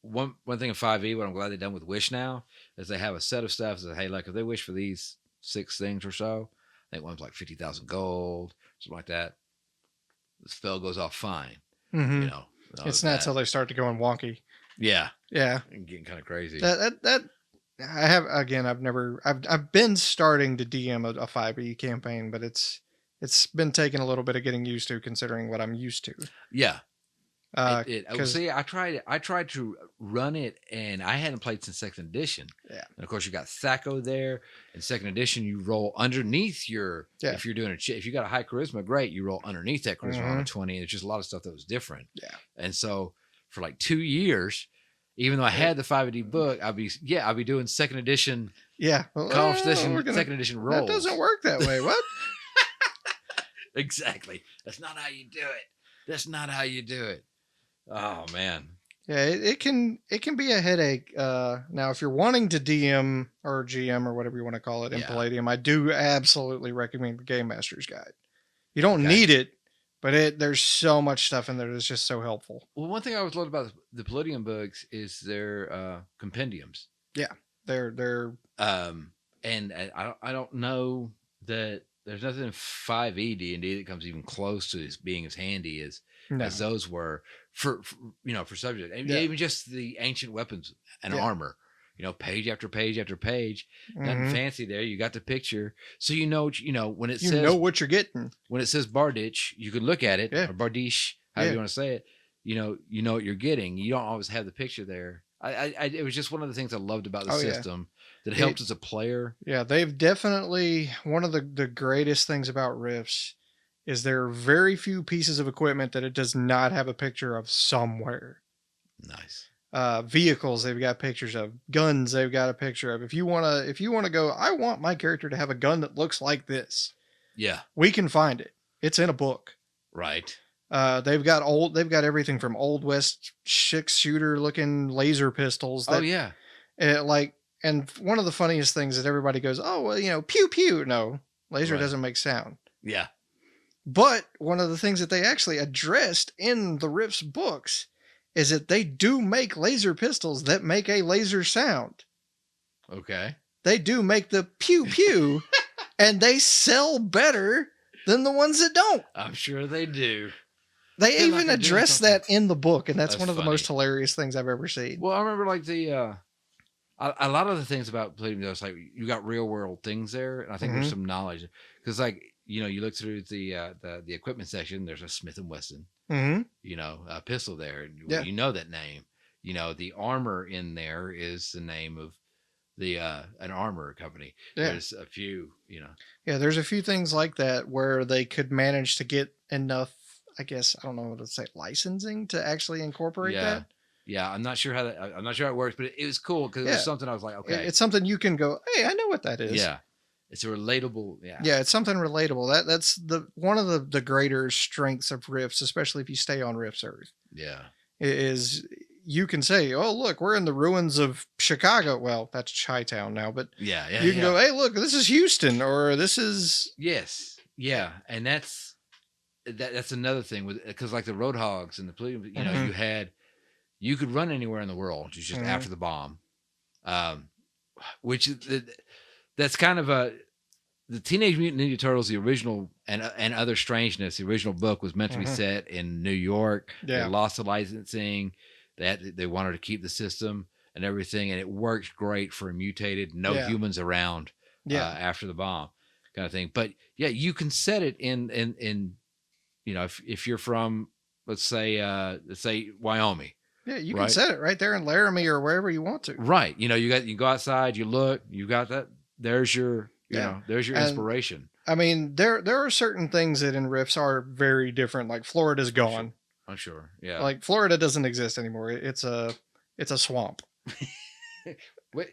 one thing in 5e, what I'm glad they've done with Wish now is they have a set of stuff that, hey, like if they wish for these 6 things or so, I think one's like 50,000 gold, something like that. The spell goes off fine. It's not until they start to going wonky. Yeah. And getting kind of crazy. That I have again. I've been starting to DM a 5e campaign, but it's been taking a little bit of getting used to, considering what I'm used to. Yeah. See, I tried to run it, and I hadn't played since 2nd edition. Yeah. And of course, you got Sacco there. In 2nd edition, you roll underneath your. Yeah. If you're doing if you got a high charisma, great. You roll underneath that charisma on a 20. And it's just a lot of stuff that was different. Yeah. And so for like 2 years, Even though I had the 5e book, I'll be doing second edition, Yeah. Well, second edition rolls. That doesn't work that way. What? Exactly. That's not how you do it. That's not how you do it. Oh man. Yeah, it can be a headache. Now, if you're wanting to DM or GM or whatever you want to call it in Palladium, I do absolutely recommend the Game Master's Guide. You don't need it, but there's so much stuff in there that's just so helpful. Well, one thing I always loved about the Palladium books is their compendiums. Yeah, they're and I don't know that there's nothing in 5e D&D that comes even close to being as handy as those were for subject. And even just the ancient weapons and armor, page after page after page. Nothing fancy there. You got the picture. So when it says, you know what you're getting. When it says Bardich, you can look at it, or Bardiche, however you want to say it. You know what you're getting. You don't always have the picture there. It was just one of the things I loved about the system that helped as a player. Yeah, they've definitely, one of the greatest things about Rifts is there are very few pieces of equipment that it does not have a picture of somewhere. Nice. Vehicles they've got pictures of, guns they've got a picture of. If you wanna go, I want my character to have a gun that looks like this. Yeah. We can find it. It's in a book. Right. They've got everything from Old West 6-shooter looking laser pistols. And one of the funniest things that everybody goes, oh, well, pew pew. No, laser doesn't make sound. Yeah. But one of the things that they actually addressed in the Rifts books is that they do make laser pistols that make a laser sound. Okay. They do make the pew pew, and they sell better than the ones that don't. I'm sure they do. They even address that in the book, and that's one of the most hilarious things I've ever seen. Well, I remember a lot of the things about Palladium, it's like you got real world things there, and I think there's some knowledge because, you look through the equipment section. There's a Smith and Wesson, a pistol there, and you know that name. The armor in there is the name of an armor company. Yeah. There's a few, Yeah, there's a few things like that where they could manage to get enough. I guess I don't know what to say, licensing to actually incorporate that. Yeah, I'm not sure how it works, but it was cool because it was something I was like, okay, it's something you can go, hey, I know what that is. Yeah, it's a relatable. Yeah, it's something relatable. That's one of the greater strengths of Rifts, especially if you stay on Rifts Earth. Yeah, is you can say, oh look, we're in the ruins of Chicago. Well, that's Chi-Town now, but you can go, hey, look, this is Houston, or this is and that's another thing because like the Roadhogs and the Palladium, you could run anywhere in the world just after the bomb, which that's kind of the Teenage Mutant Ninja Turtles, the original and Other Strangeness. The original book was meant to be set in New York. Yeah. They lost the licensing. They wanted to keep the system and everything, and it worked great for mutated, no humans around after the bomb kind of thing. But you can set it in if you're from let's say Wyoming. Yeah, you can set it right there in Laramie or wherever you want to. Right. You go outside, you look, you got that. There's your there's your inspiration. I mean, there are certain things that in Rifts are very different. Like Florida's gone. I'm sure. Yeah. Like Florida doesn't exist anymore. It's a swamp. Wait,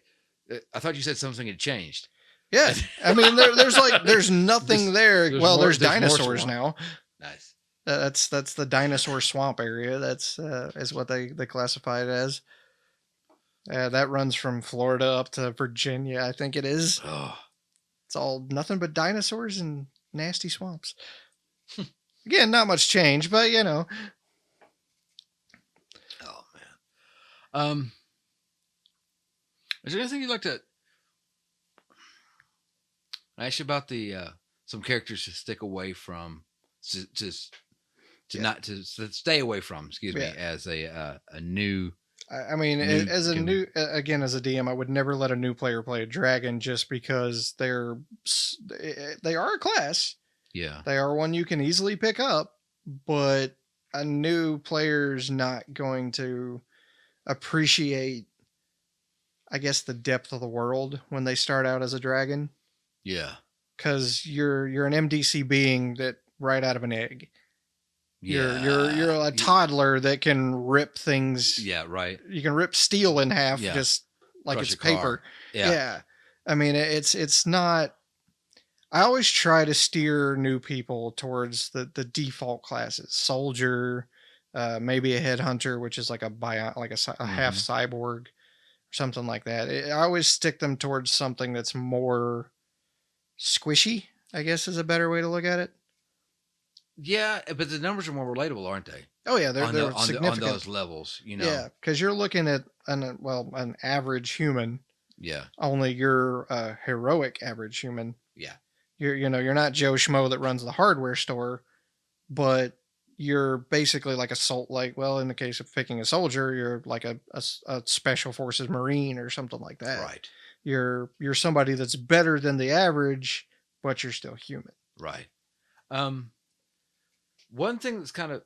I thought you said something had changed. Yeah. I mean, there's nothing there. There's dinosaurs now. Nice. That's the dinosaur swamp area. That's is what they classify it as. That runs from Florida up to Virginia, I think it is. Oh. It's all nothing but dinosaurs and nasty swamps. Again, not much change, but Oh man. Is there anything you'd like to ask you about the some characters to stick away from, to stay away from? Excuse me, as a new. I mean, as a DM, I would never let a new player play a dragon just because they are a class. Yeah, they are one you can easily pick up, but a new player's not going to appreciate, I guess, the depth of the world when they start out as a dragon. Yeah, because you're an MDC being that right out of an egg. You're a Yeah. toddler that can rip things. Yeah, right. You can rip steel in half Yeah. just like Crush it's a car. paper. Yeah. Yeah. I mean, it's not. I always try to steer new people towards the default classes: soldier, maybe a headhunter, which is like a half Mhm. cyborg or something like that. I always stick them towards something that's more squishy, I guess is a better way to look at it. Yeah, but the numbers are more relatable, aren't they? Oh yeah, On they're on significant. those levels, you know. Yeah, because you're looking at an average human. Yeah. Only you're a heroic average human. Yeah. You're not Joe Schmo that runs the hardware store, but you're basically like in the case of picking a soldier, you're like a special forces marine or something like that. Right. You're somebody that's better than the average, but you're still human. Right. One thing that's kind of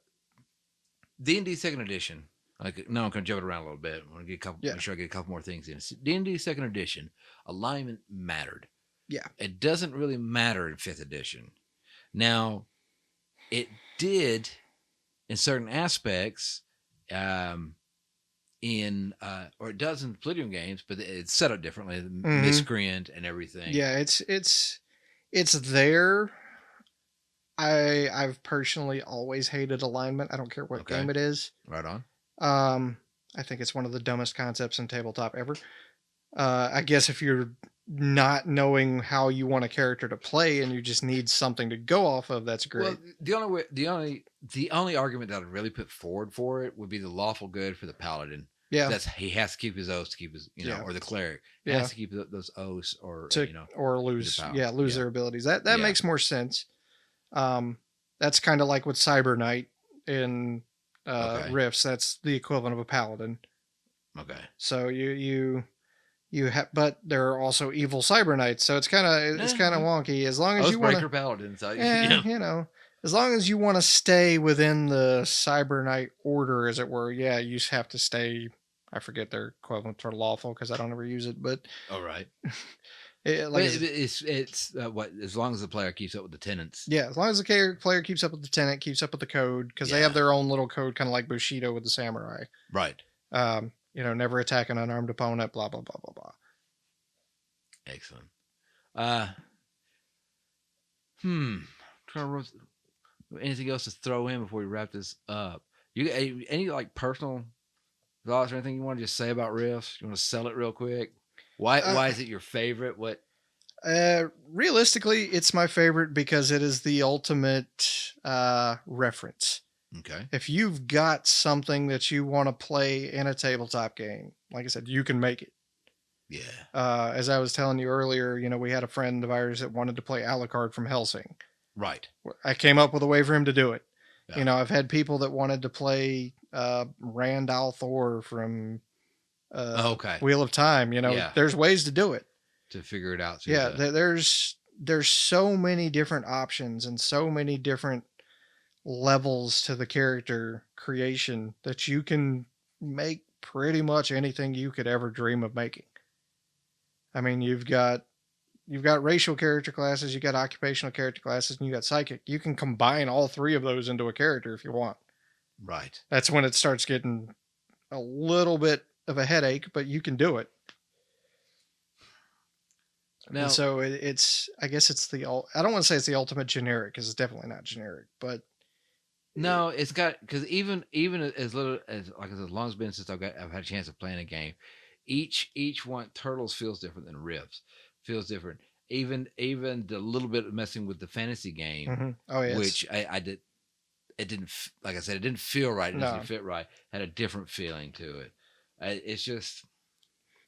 D&D second edition. Like, no, I'm gonna jump it around a little bit. I want to get a couple. Yeah. Make sure I get a couple more things in. D&D second edition, alignment mattered. Yeah. It doesn't really matter in fifth edition. Now, it did in certain aspects, or it does in Palladium games, but it's set up differently. Miscreant and everything. Yeah, it's there. I've personally always hated alignment. I don't care what game it is. Right on. I think it's one of the dumbest concepts in tabletop ever. I guess if you're not knowing how you want a character to play and you just need something to go off of, that's great. Well, the only argument that I'd really put forward for it would be the lawful good for the paladin. Yeah, he has to keep his oaths to keep his, or the cleric has to keep those oaths, or lose the their abilities. That makes more sense. That's kind of like with Cyber Knight in Rifts. That's the equivalent of a paladin. Okay. So you have, but there are also evil Cyber Knights. So it's kind of wonky. As long as you want to paladins, as long as you want to stay within the Cyber Knight order, as it were. Yeah, you have to stay. I forget their equivalent for lawful because I don't ever use it. But all right. It's what, as long as the player keeps up with the tenets. Yeah, as long as the player keeps up with the tenant, keeps up with the code, because they have their own little code, kind of like Bushido with the samurai. Right. Never attack an unarmed opponent. Blah blah blah blah blah. Excellent. Trying to anything else to throw in before we wrap this up? You any like personal thoughts or anything you want to just say about Rifts? You want to sell it real quick? Why is it your favorite? What? Realistically, it's my favorite because it is the ultimate reference. Okay. If you've got something that you want to play in a tabletop game, like I said, you can make it. Yeah. As I was telling you earlier, we had a friend of ours that wanted to play Alucard from Helsing. Right. I came up with a way for him to do it. Yeah. I've had people that wanted to play Rand al'Thor from Wheel of Time. There's ways to do it. To figure it out. Yeah, there's so many different options and so many different levels to the character creation that you can make pretty much anything you could ever dream of making. I mean, you've got racial character classes, you got occupational character classes, and you got psychic. You can combine all three of those into a character if you want. Right. That's when it starts getting a little bit of a headache, but you can do it. Now, and so I guess it's I don't want to say it's the ultimate generic because it's definitely not generic, but no, it's got, because even as little as as long as it's been since I've had a chance of playing a game, each one Turtles feels different than Rifts, feels different. Even the little bit of messing with the fantasy game, mm-hmm. Oh yes, which I did, it didn't, like I said, it didn't feel right, it didn't fit right, had a different feeling to it. It's just.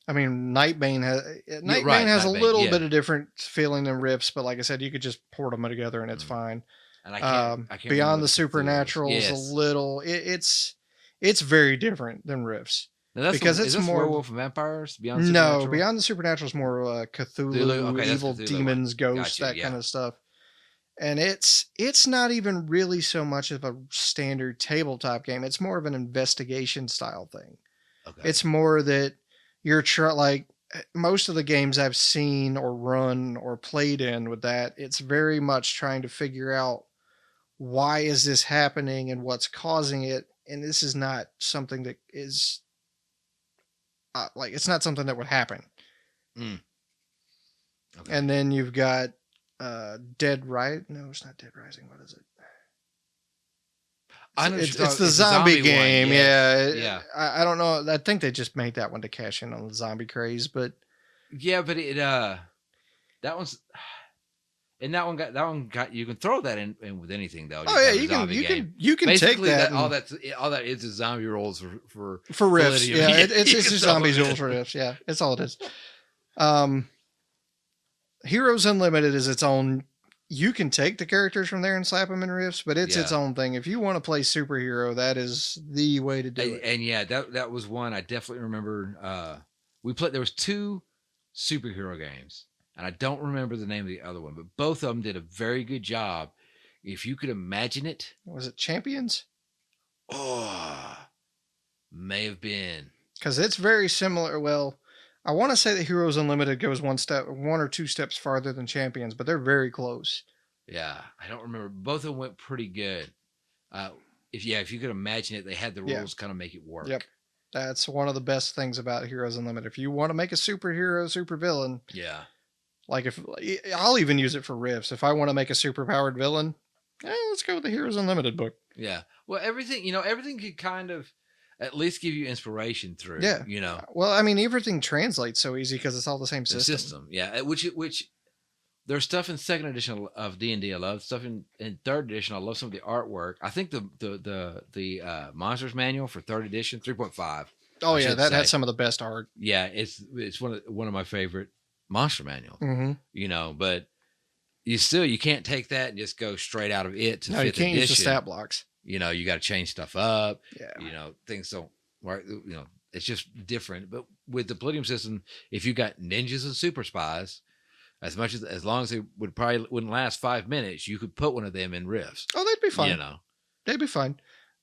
I mean, Nightbane has a little bit of different feeling than Rifts, but like I said, you could just port them together and it's fine. And I can't Beyond the Supernatural is a little. It's very different than Rifts. Because it's more werewolf and vampires. Beyond the Supernatural? No, Beyond the Supernatural is more Cthulhu, evil Cthulhu, demons, ghosts, that kind of stuff. And it's not even really so much of a standard tabletop game. It's more of an investigation style thing. Okay. It's more that you're like most of the games I've seen or run or played in with that, it's very much trying to figure out why is this happening and what's causing it. And this is not something that is like, it's not something that would happen. Mm. Okay. And then you've got Dead Right. No, it's not Dead Rising. What is it? It's the zombie game. Yeah. I don't know. I think they just made that one to cash in on the zombie craze, but yeah, but that one's. And that one got you can throw that in with anything though. Oh yeah, you can Basically, take that. All that is zombie rolls for riffs. Yeah, it's just zombies rolls for riffs. Yeah, it's all it is. Heroes Unlimited is its own. You can take the characters from there and slap them in riffs, but it's its own thing. If you want to play superhero, that is the way to do it. And yeah, that was one I definitely remember. We played. There was 2 superhero games. And I don't remember the name of the other one, but both of them did a very good job. If you could imagine it. Was it Champions? Oh, may have been. Because it's very similar. Well, I want to say that Heroes Unlimited goes one or two steps farther than Champions, but they're very close. Yeah, I don't remember. Both of them went pretty good. If you could imagine it, they had the rules kind of make it work. Yep. That's one of the best things about Heroes Unlimited. If you want to make a superhero, supervillain. Yeah. Like if I'll even use it for riffs. If I want to make a superpowered villain, let's go with the Heroes Unlimited book. Yeah. Well, everything could kind of at least give you inspiration through. Yeah. Well, I mean, everything translates so easy because it's all the same system. Yeah. Which there's stuff in 2nd edition of D&D I love. Stuff in 3rd edition I love some of the artwork. I think the Monsters Manual for 3rd edition 3.5. Oh yeah, that had some of the best art. Yeah, it's one of my favorite monster manuals. Mm-hmm. But you can't take that and just go straight out of it to 5th edition. You can't use the stat blocks. You got to change stuff up. Yeah. Things don't work. It's just different. But with the Palladium system, if you got ninjas and super spies, as long as they wouldn't last 5 minutes, you could put one of them in riffs. Oh, they'd be fine. They'd be fine.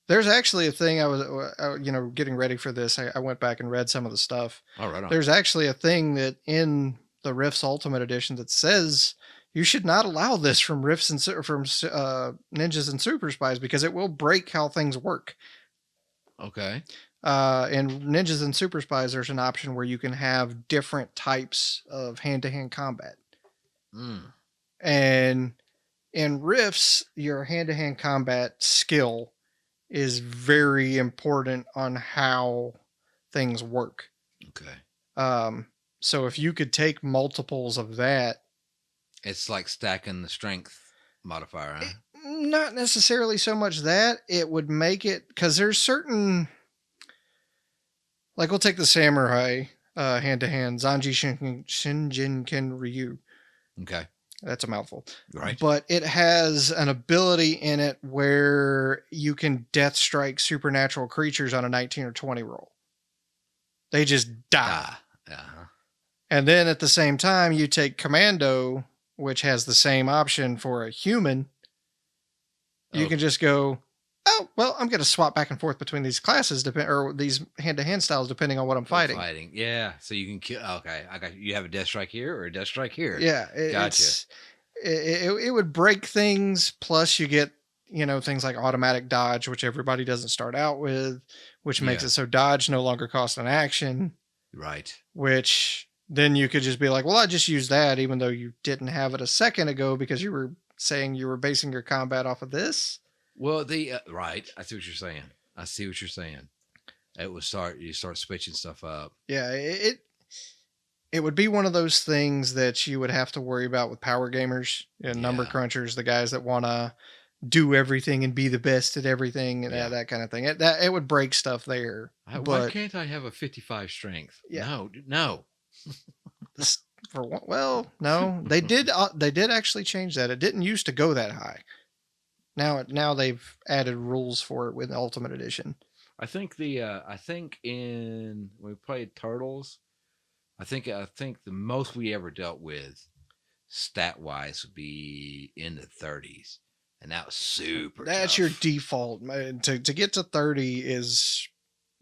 There's actually a thing I was, getting ready for this. I went back and read some of the stuff. Oh, right on. There's actually a thing that in the Rifts Ultimate Edition that says you should not allow this from Rifts and from Ninjas and Super Spies because it will break how things work. Okay. In Ninjas and Super Spies, there's an option where you can have different types of hand-to-hand combat. And in Rifts, your hand-to-hand combat skill is very important on how things work. Okay. So if you could take multiples of that, it's like stacking the strength modifier, huh? Not necessarily so much that. It would make it, because there's certain, like we'll take the samurai hand-to-hand, Zanji Shinjin Ryu. Okay. That's a mouthful. Right. But it has an ability in it where you can death strike supernatural creatures on a 19 or 20 roll. They just die. Uh-huh. And then at the same time, you take Commando, which has the same option for a human. You can just go, oh, well, I'm going to swap back and forth between these classes, or these hand-to-hand styles, depending on what I'm fighting. Yeah. So you can kill. Okay. I got you. Have a death strike here or a death strike here. Yeah. Gotcha. It would break things. Plus you get, things like automatic dodge, which everybody doesn't start out with, which makes it so dodge no longer costs an action. Right. Which then you could just be like, well, I just used that, even though you didn't have it a second ago because you were saying you were basing your combat off of this. Well, right. I see what you're saying. You start switching stuff up. Yeah, it would be one of those things that you would have to worry about with power gamers and number crunchers, the guys that want to do everything and be the best at everything and that kind of thing. It would break stuff there. Why can't I have a 55 strength? Yeah. No. No, they did actually change that. It didn't used to go that high. Now they've added rules for it with Ultimate Edition. I think when we played Turtles, I think the most we ever dealt with stat wise would be in the 30s, and that was super. That's tough. Your default. To get to 30 is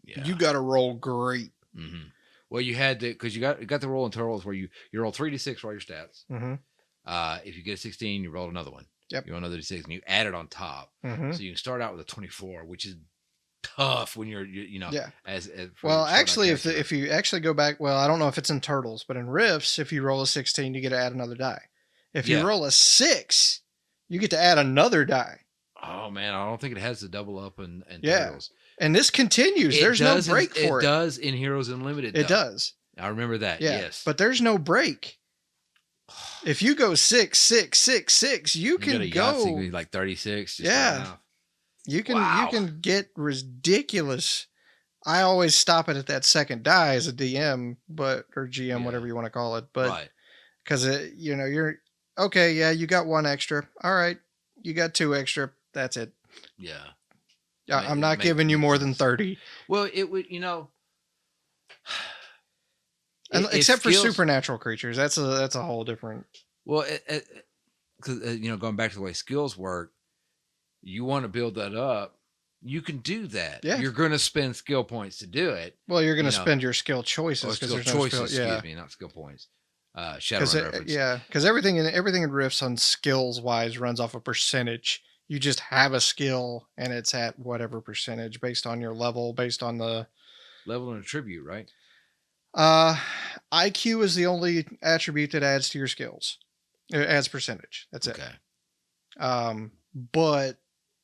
you got to roll great. Mm-hmm. Well, you had to, because you got the roll in Turtles where you roll 3d6 for all your stats. Mm-hmm. If you get a 16, you roll another one. Yep. You roll another d6, and you add it on top. Mm-hmm. So you can start out with a 24, which is tough when you're Yeah. as for Well, starting out actually, character. if you actually go back, well, I don't know if it's in Turtles, but in Rifts, if you roll a 16, you get to add another die. If you Yeah. roll a 6, you get to add another die. Oh man, I don't think it has the double up and Yeah. Turtles. And this continues. There's no break for it. It does in Heroes Unlimited. It though. does. I remember that. Yeah. Yes. But there's no break. If you go 6, 6, 6, 6, you can got a go Yahtzee, like 36. Just yeah. right now. You can Wow. you can get ridiculous. I always stop it at that second die as a DM, or GM, whatever you want to call it. But because you're okay, yeah, you got one extra. All right, you got 2 extra. That's it. Yeah. I'm not giving you more than 30. Well, it would, except for supernatural creatures. That's a whole different. Well, because going back to the way skills work, you want to build that up. You can do that. Yeah. You're going to spend skill points to do it. Well, you're going to spend your skill choices because there's choices. No skill, excuse me, not skill points. Shadowrun reference. Yeah, because everything in Rifts on skills wise runs off a percentage. You just have a skill and it's at whatever percentage based on your level, based on the level and attribute, right? IQ is the only attribute that adds to your skills. It adds percentage. That's it. Okay. But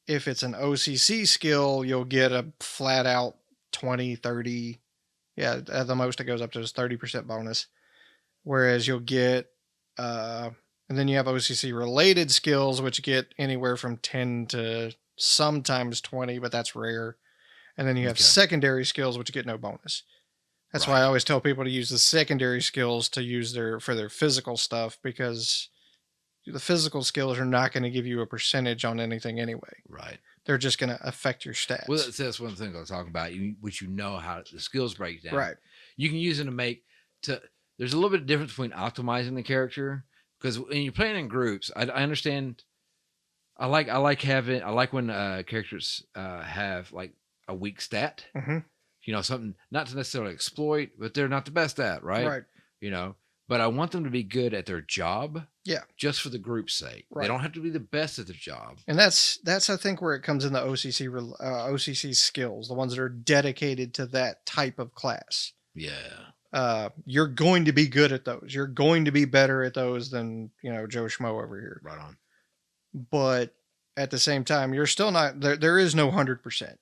if it's an OCC skill, you'll get a flat out 20, 30. Yeah, at the most it goes up to a 30% bonus. Whereas you'll get, and then you have OCC related skills, which get anywhere from 10 to sometimes 20, but that's rare. And then you have secondary skills, which get no bonus. That's why I always tell people to use the secondary skills to use for their physical stuff, because the physical skills are not going to give you a percentage on anything anyway. Right. They're just going to affect your stats. Well, that's one thing I was talking about, which how the skills break down. Right. You can use them there's a little bit of difference between optimizing the character, because when you're playing in groups, I understand. I like when characters have like a weak stat. Mm-hmm. Something not to necessarily exploit, but they're not the best at, right? Right. But I want them to be good at their job. Yeah. Just for the group's sake. Right. They don't have to be the best at their job. And that's I think where it comes in the OCC skills, the ones that are dedicated to that type of class. Yeah. You're going to be good at those. You're going to be better at those than, Joe Schmo over here. Right on. But at the same time, you're still not there is no 100%.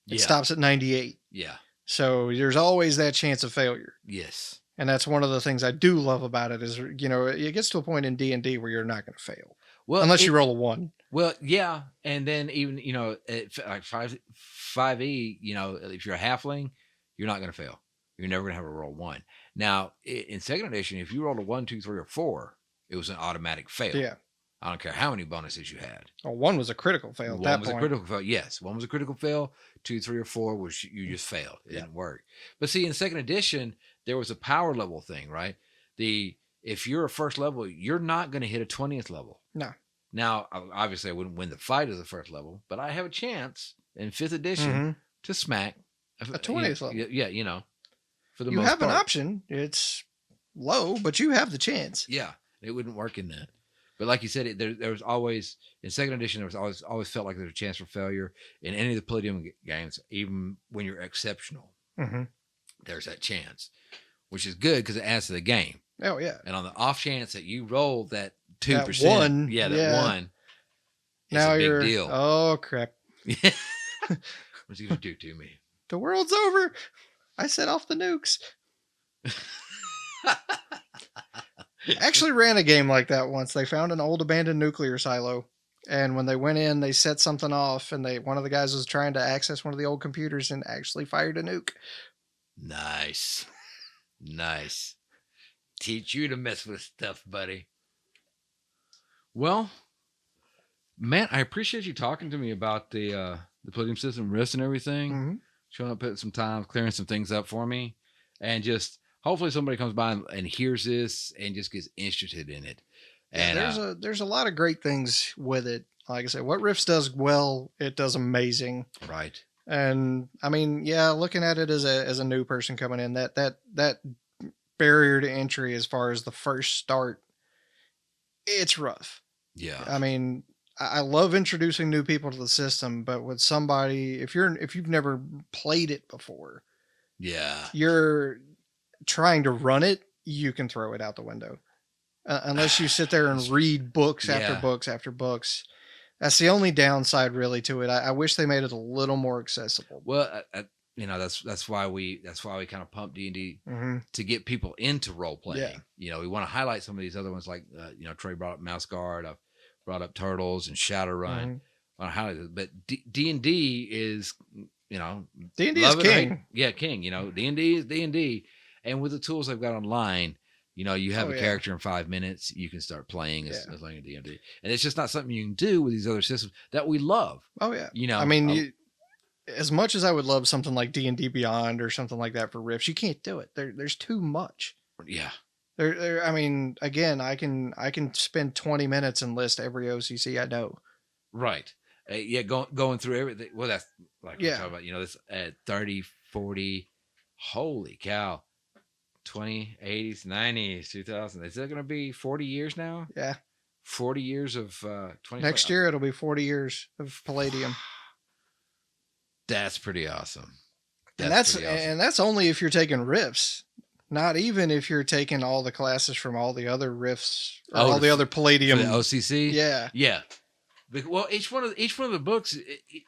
It stops at 98. Yeah. So there's always that chance of failure. Yes. And that's one of the things I do love about it is, it gets to a point in D&D where you're not going to fail. Well, unless you roll a 1. Well, yeah. And then even, at like 5e, if you're a halfling, you're not going to fail. You're never going to have a roll 1. Now, in second edition, if you rolled a 1, 2, 3, or 4, it was an automatic fail. Yeah. I don't care how many bonuses you had. Oh, 1 was a critical fail at that point. 1 was a critical fail. Yes. 1 was a critical fail. 2, 3, or 4 was you just failed. It didn't work. But see, in second edition, there was a power level thing, right? If you're a first level, you're not going to hit a 20th level. No. Now, obviously, I wouldn't win the fight as a first level, but I have a chance in 5th edition to smack a 20th level. Yeah, for the most part. You have an option. It's low, but you have the chance. Yeah, it wouldn't work in that. But like you said, there was always, in second edition, there was always felt like there was a chance for failure in any of the Palladium games, even when you're exceptional. Mm-hmm. There's that chance, which is good because it adds to the game. Oh, yeah. And on the off chance that you rolled that 2%, that 1, now it's a big deal. Oh, crap. What's he going to do to me? The world's over. I set off the nukes. Actually ran a game like that once. They found an old abandoned nuclear silo, and when they went in, they set something off, and one of the guys was trying to access one of the old computers and actually fired a nuke. Nice. Teach you to mess with stuff, buddy. Well, Matt, I appreciate you talking to me about the Palladium system risk and everything. Mm-hmm. Showing up at some time, clearing some things up for me, and just hopefully somebody comes by and hears this and just gets interested in it. And there's a lot of great things with it. Like I said, what Rifts does well, it does amazing. Right. And I mean, looking at it as a new person coming in, that barrier to entry as far as the first start, it's rough. Yeah. I mean, I love introducing new people to the system, but with somebody, if you've never played it before, Yeah. you're trying to run it, you can throw it out the window. Unless you sit there and read books after Yeah. books after books. That's the only downside really to it. I wish they made it a little more accessible. Well, that's why we kind of pump D&D to get people into role playing. Yeah. We want to highlight some of these other ones, like Trey brought up Mouse Guard, I've brought up Turtles and Shadowrun. I want to highlight it, but D&D is D&D is king. King. D&D is D&D, and with the tools I've got online, you have a character in 5 minutes, you can start playing as long as D&D, and it's just not something you can do with these other systems that we love. Oh yeah, I mean, as much as I would love something like D&D Beyond or something like that for Rifts, you can't do it. There's too much. Yeah. I mean, again, I can spend 20 minutes and list every OCC I know. Right. Going through everything. Well, that's like we're talking about. This at 30, 40. Holy cow! 20, 80s, 90s, 2000. Is that going to be 40 years now? Yeah. 40 years of 20. Next year it'll be 40 years of Palladium. That's pretty awesome. And that's only if you're taking Rifts. Not even if you're taking all the classes from all the other Rifts or all the other Palladium. The OCC? Yeah. Yeah. Well, each one of the books,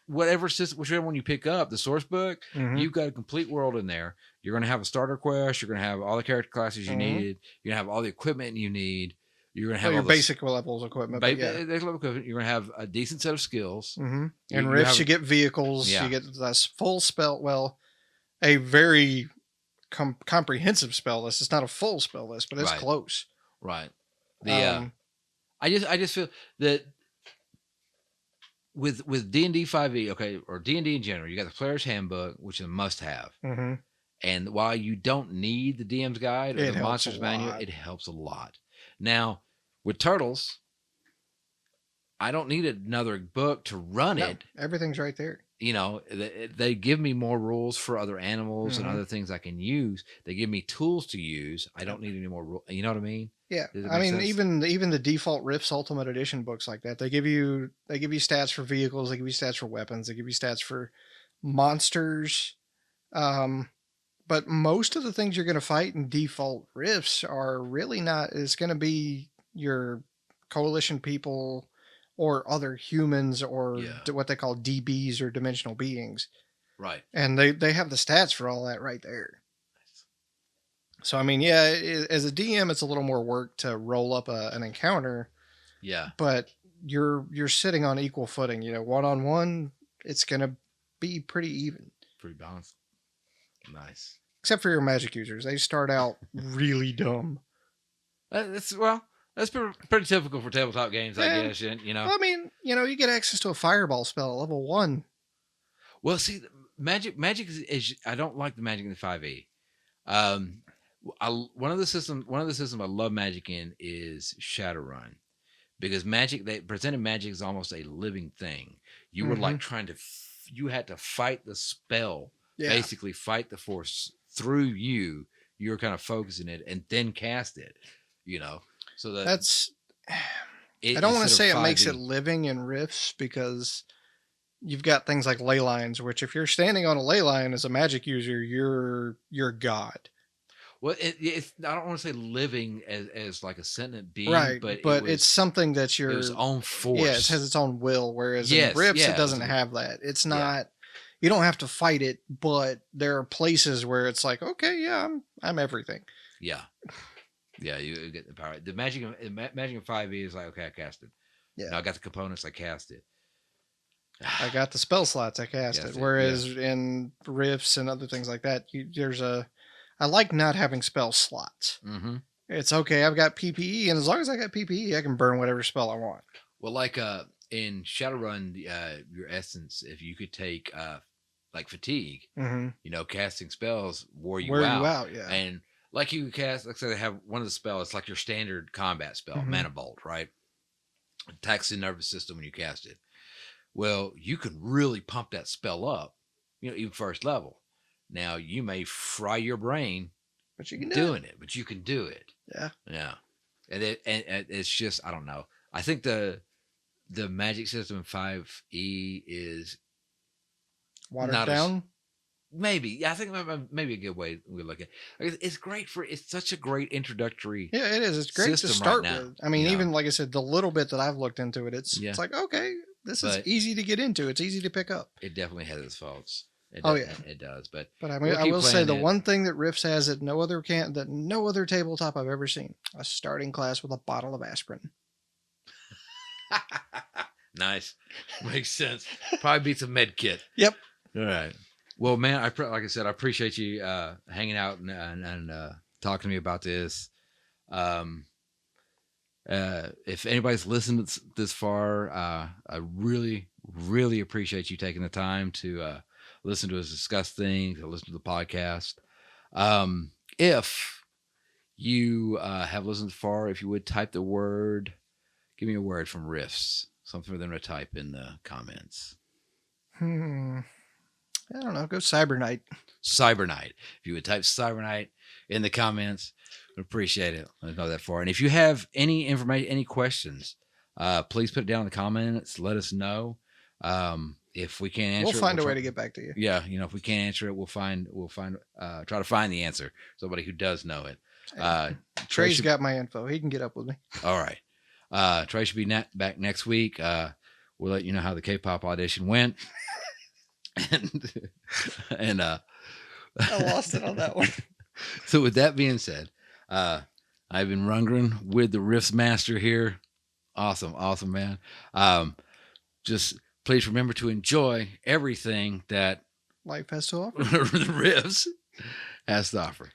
whatever system, whichever one you pick up, the source book, you've got a complete world in there. You're going to have a starter quest. You're going to have all the character classes you needed. You're going to have all the equipment you need. You're going to have your basic levels equipment. Basic level equipment. You're going to have a decent set of skills. In Rifts, you get vehicles. Yeah. You get this full spell. Well, a very comprehensive spell list. It's not a full spell list, but it's close. Right. I just feel that with D&D 5e, or D&D in general, you got the player's handbook, which is a must-have. And while you don't need the DM's guide or the monster's manual, it helps a lot. Now, with Turtles, I don't need another book to run it. Everything's right there. They give me more rules for other animals and other things I can use. They give me tools to use. I don't need any more rules. You know what I mean? Yeah. I mean, even the default Rifts Ultimate Edition books like that, they give you stats for vehicles, they give you stats for weapons, they give you stats for monsters. But most of the things you're going to fight in default Rifts are really not. It's going to be your coalition people or other humans or what they call DBs or dimensional beings. Right. And they have the stats for all that right there. So, I mean, as a DM, it's a little more work to roll up an encounter. Yeah. But you're sitting on equal footing. One-on-one, it's going to be pretty even. Pretty balanced. Nice. Except for your magic users. They start out really dumb. That's pretty typical for tabletop games, I guess. I mean, you get access to a fireball spell at level 1. Well, see, magic is I don't like the magic in the 5e. One of the systems I love magic in is Shadowrun, because presented magic is almost a living thing. You were like you had to fight the spell, basically fight the force through you. You're kind of focusing it and then cast it, so that's I don't want to say it makes it living in Rifts, because you've got things like ley lines, which if you're standing on a ley line as a magic user, you're God. Well, it's I don't want to say living as like a sentient being, right? But it's something that's its own force. Yeah, it has its own will. Whereas in Rifts, it doesn't have that. It's not. You don't have to fight it, but there are places where it's like, okay, I'm everything. Yeah, you get the power. The magic of 5e is like, okay, I cast it. Yeah, I got the components, I cast it. I got the spell slots, I cast it. Whereas in Rifts and other things like that, I like not having spell slots. It's okay, I've got PPE, and as long as I got PPE, I can burn whatever spell I want. Well, like in Shadowrun, your essence, if you could take like fatigue, casting spells wore you out, and like you cast, like I said, they have one of the spells. It's like your standard combat spell, Mana Bolt, right? Attacks the nervous system when you cast it. Well, you can really pump that spell up, even first level. Now you may fry your brain, but you can but you can do it. Yeah. And it's just, I don't know. I think the the magic system in 5e is Watered not as down. maybe. Yeah, I think maybe a good way we look at it. It's great for it's such a great introductory Yeah, it is. It's great to system start right now. with. I mean, you know? even like I said, the little bit that I've looked into it, Yeah. it's like, okay, this is But- easy to get into. It's easy to pick up. It definitely has its faults. Oh, It yeah. it does. But But I mean, We'll I keep will say playing the it. one thing that Rifts has that no other tabletop I've ever seen: a starting class with a bottle of aspirin. nice, makes sense. Probably beats a med kit. Yep. All right. Well, man, like I said, I appreciate you hanging out and talking to me about this. If anybody's listened this far, I really, really appreciate you taking the time to listen to us discuss things, to listen to the podcast. If you have listened far, if you would type the word, give me a word from Riffs, something for them to type in the comments. I don't know. Go Cyber Knight. Cyber Knight. If you would type Cyber Knight in the comments, I'd appreciate it. Let us know that far. And if you have any information, any questions, please put it down in the comments. Let us know. If we can't answer, We'll find a way to get back to you. Yeah, if we can't answer it, we'll try to find the answer. Somebody who does know it. Trey's got my info. He can get up with me. All right. Trey should be back next week. We'll let you know how the K-pop audition went. and I lost it on that one. So with that being said, I've been Rungren with the Riftsmaster here. Awesome, man. Just please remember to enjoy everything that Life has to offer. the Rifts has to offer.